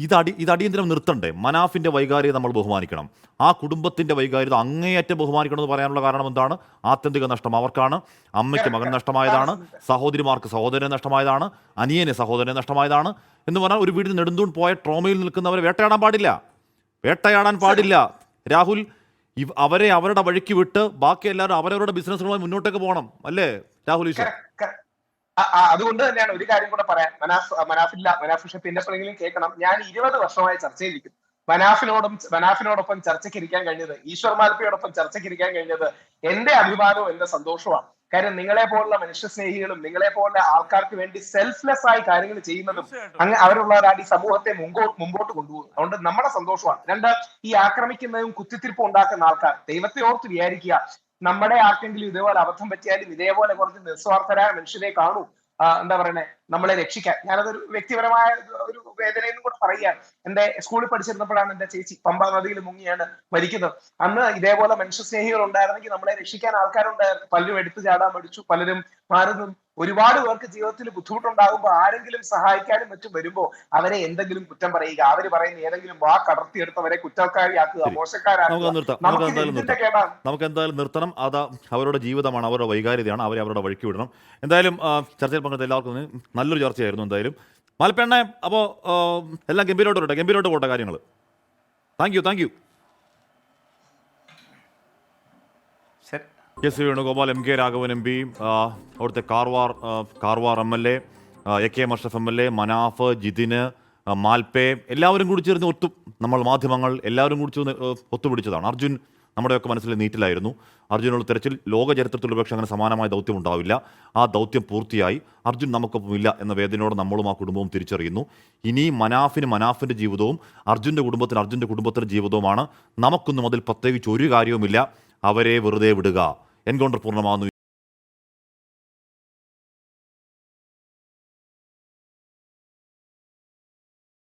ഇത് അടിയന്തരം നിർത്തണ്ടേ? മനാഫിൻ്റെ വൈകാരികത നമ്മൾ ബഹുമാനിക്കണം. ആ കുടുംബത്തിൻ്റെ വൈകാരികത അങ്ങേയറ്റം ബഹുമാനിക്കണം എന്ന് പറയാനുള്ള കാരണം എന്താണ്? ആത്യന്തിക നഷ്ടം അവർക്കാണ്. അമ്മയ്ക്ക് മകൻ നഷ്ടമായതാണ്, സഹോദരിമാർക്ക് സഹോദരനെ നഷ്ടമായതാണ്, അനിയന് സഹോദരനെ നഷ്ടമായതാണ്. എന്ന് പറഞ്ഞാൽ ഒരു വീട്ടിൽ നെടുന്തൂൺ പോയ ട്രോമയിൽ നിൽക്കുന്നവരെ വേട്ടയാടാൻ പാടില്ല. രാഹുൽ, അവരെ അവരുടെ വഴിക്ക് വിട്ട് ബാക്കി എല്ലാവരും അവരവരുടെ ബിസിനസ്സുകളുമായി മുന്നോട്ടേക്ക് പോകണം, അല്ലേ രാഹുൽ ഈശ്വർ? അതുകൊണ്ട് തന്നെയാണ് ഒരു കാര്യം കൂടെ പറയാൻ. മനാഫ് ഷെഫ് എപ്പോഴെങ്കിലും കേൾക്കണം. ഞാൻ 20 വർഷമായി ചർച്ചയിൽ നിൽക്കുന്നു. മനാഫിനോടൊപ്പം ചർച്ചയ്ക്ക് ഇരിക്കാൻ കഴിഞ്ഞത്, ഈശ്വർ മാൽപ്പയോടൊപ്പം ചർച്ചയ്ക്ക് ഇരിക്കാൻ കഴിഞ്ഞത് എന്റെ അഭിമാനവും എന്റെ സന്തോഷമാണ്. കാര്യം നിങ്ങളെ പോലുള്ള മനുഷ്യ സ്നേഹികളും നിങ്ങളെ പോലുള്ള ആൾക്കാർക്ക് വേണ്ടി സെൽഫ്ലെസ് ആയി കാര്യങ്ങൾ ചെയ്യുന്നതും അങ്ങ് അവരുള്ളവരാണ് ഈ സമൂഹത്തെ മുമ്പോട്ട് കൊണ്ടുപോകുന്നത്. അതുകൊണ്ട് നമ്മുടെ സന്തോഷമാണ്. രണ്ട്, ഈ ആക്രമിക്കുന്നതും കുത്തിത്തിരിപ്പും ഉണ്ടാക്കുന്ന ആൾക്കാർ ദൈവത്തെ ഓർത്ത് വിചാരിക്കുക. നമ്മുടെ ആർക്കെങ്കിലും ഇതേപോലെ അബദ്ധം പറ്റിയാലും ഇതേപോലെ കുറച്ച് നിസ്വാർത്ഥരായ മനുഷ്യരെ കാണൂ, എന്താ പറയുന്നത്, നമ്മളെ രക്ഷിക്കാൻ. ഞാനതൊരു വ്യക്തിപരമായ ഒരു വേദനയെന്നും കൂടെ പറയുകയാണ്. എന്റെ സ്കൂളിൽ പഠിച്ചിരുന്നപ്പോഴാണ് എന്റെ ചേച്ചി പമ്പാ നദിയിൽ മുങ്ങിയാണ് മരിക്കുന്നത്. അന്ന് ഇതേപോലെ മനുഷ്യസ്നേഹികൾ ഉണ്ടായിരുന്നെങ്കിൽ നമ്മളെ രക്ഷിക്കാൻ ആൾക്കാരുണ്ടായിരുന്നു. പലരും എടുത്തു ചാടാൻ പഠിച്ചു, പലരും മാറുന്നു. ഒരുപാട് പേർക്ക് ജീവിതത്തിൽ ബുദ്ധിമുട്ടുണ്ടാകുമ്പോൾ ആരെങ്കിലും സഹായിക്കാനും മറ്റും വരുമ്പോൾ അവരെ എന്തെങ്കിലും കുറ്റം പറയുക, അവർ പറയുന്ന ഏതെങ്കിലും കടർത്തിയെടുത്തവരെ കുറ്റക്കാരിയാക്കുക, മോശക്കാരാക്കുക. നമുക്ക് എന്തായാലും നിർത്തണം. അത് അവരുടെ ജീവിതമാണ്, അവരുടെ വൈകാരികതയാണ്. അവരെ അവരുടെ വഴിക്ക് വിടണം. എന്തായാലും ചർച്ചയിൽ പങ്കെടുത്ത എല്ലാവർക്കും നല്ലൊരു ചർച്ചയായിരുന്നു. എന്തായാലും മാൽപ്പേണ്ണ, അപ്പോൾ എല്ലാം ഗംഭീരോട്ട് പോട്ടെ കാര്യങ്ങൾ. Thank you. S Venugopal, M K Raghavan M P, അവിടുത്തെ Karwar MLA, AK Ashraf MLA, Manaf, Jithin, മാൽപ്പേ, എല്ലാവരും കൂടി ചേർന്ന് നമ്മൾ മാധ്യമങ്ങൾ എല്ലാവരും കൂടി ചേർന്ന് ഒത്തുപിടിച്ചതാണ്. അർജുൻ നമ്മുടെയൊക്കെ മനസ്സിൽ നീറ്റിലായിരുന്നു. അർജുനുള്ള തെരച്ചിൽ ലോക ചരിത്രത്തിൽ പക്ഷേ അങ്ങനെ സമാനമായ ദൗത്യം ഉണ്ടാവില്ല. ആ ദൗത്യം പൂർത്തിയായി. അർജുൻ നമുക്കൊപ്പം ഇല്ല എന്ന വേദനയോടെ നമ്മളും ആ കുടുംബവും തിരിച്ചറിയുന്നു. ഇനി മനാഫിൻ്റെ ജീവിതവും അർജുൻ്റെ കുടുംബത്തിൻ്റെ ജീവിതവുമാണ്. നമുക്കൊന്നും അതിൽ പ്രത്യേകിച്ച് ഒരു കാര്യവുമില്ല. അവരെ വെറുതെ വിടുക. എൻകൗണ്ടർ പൂർണ്ണമാകുന്നു.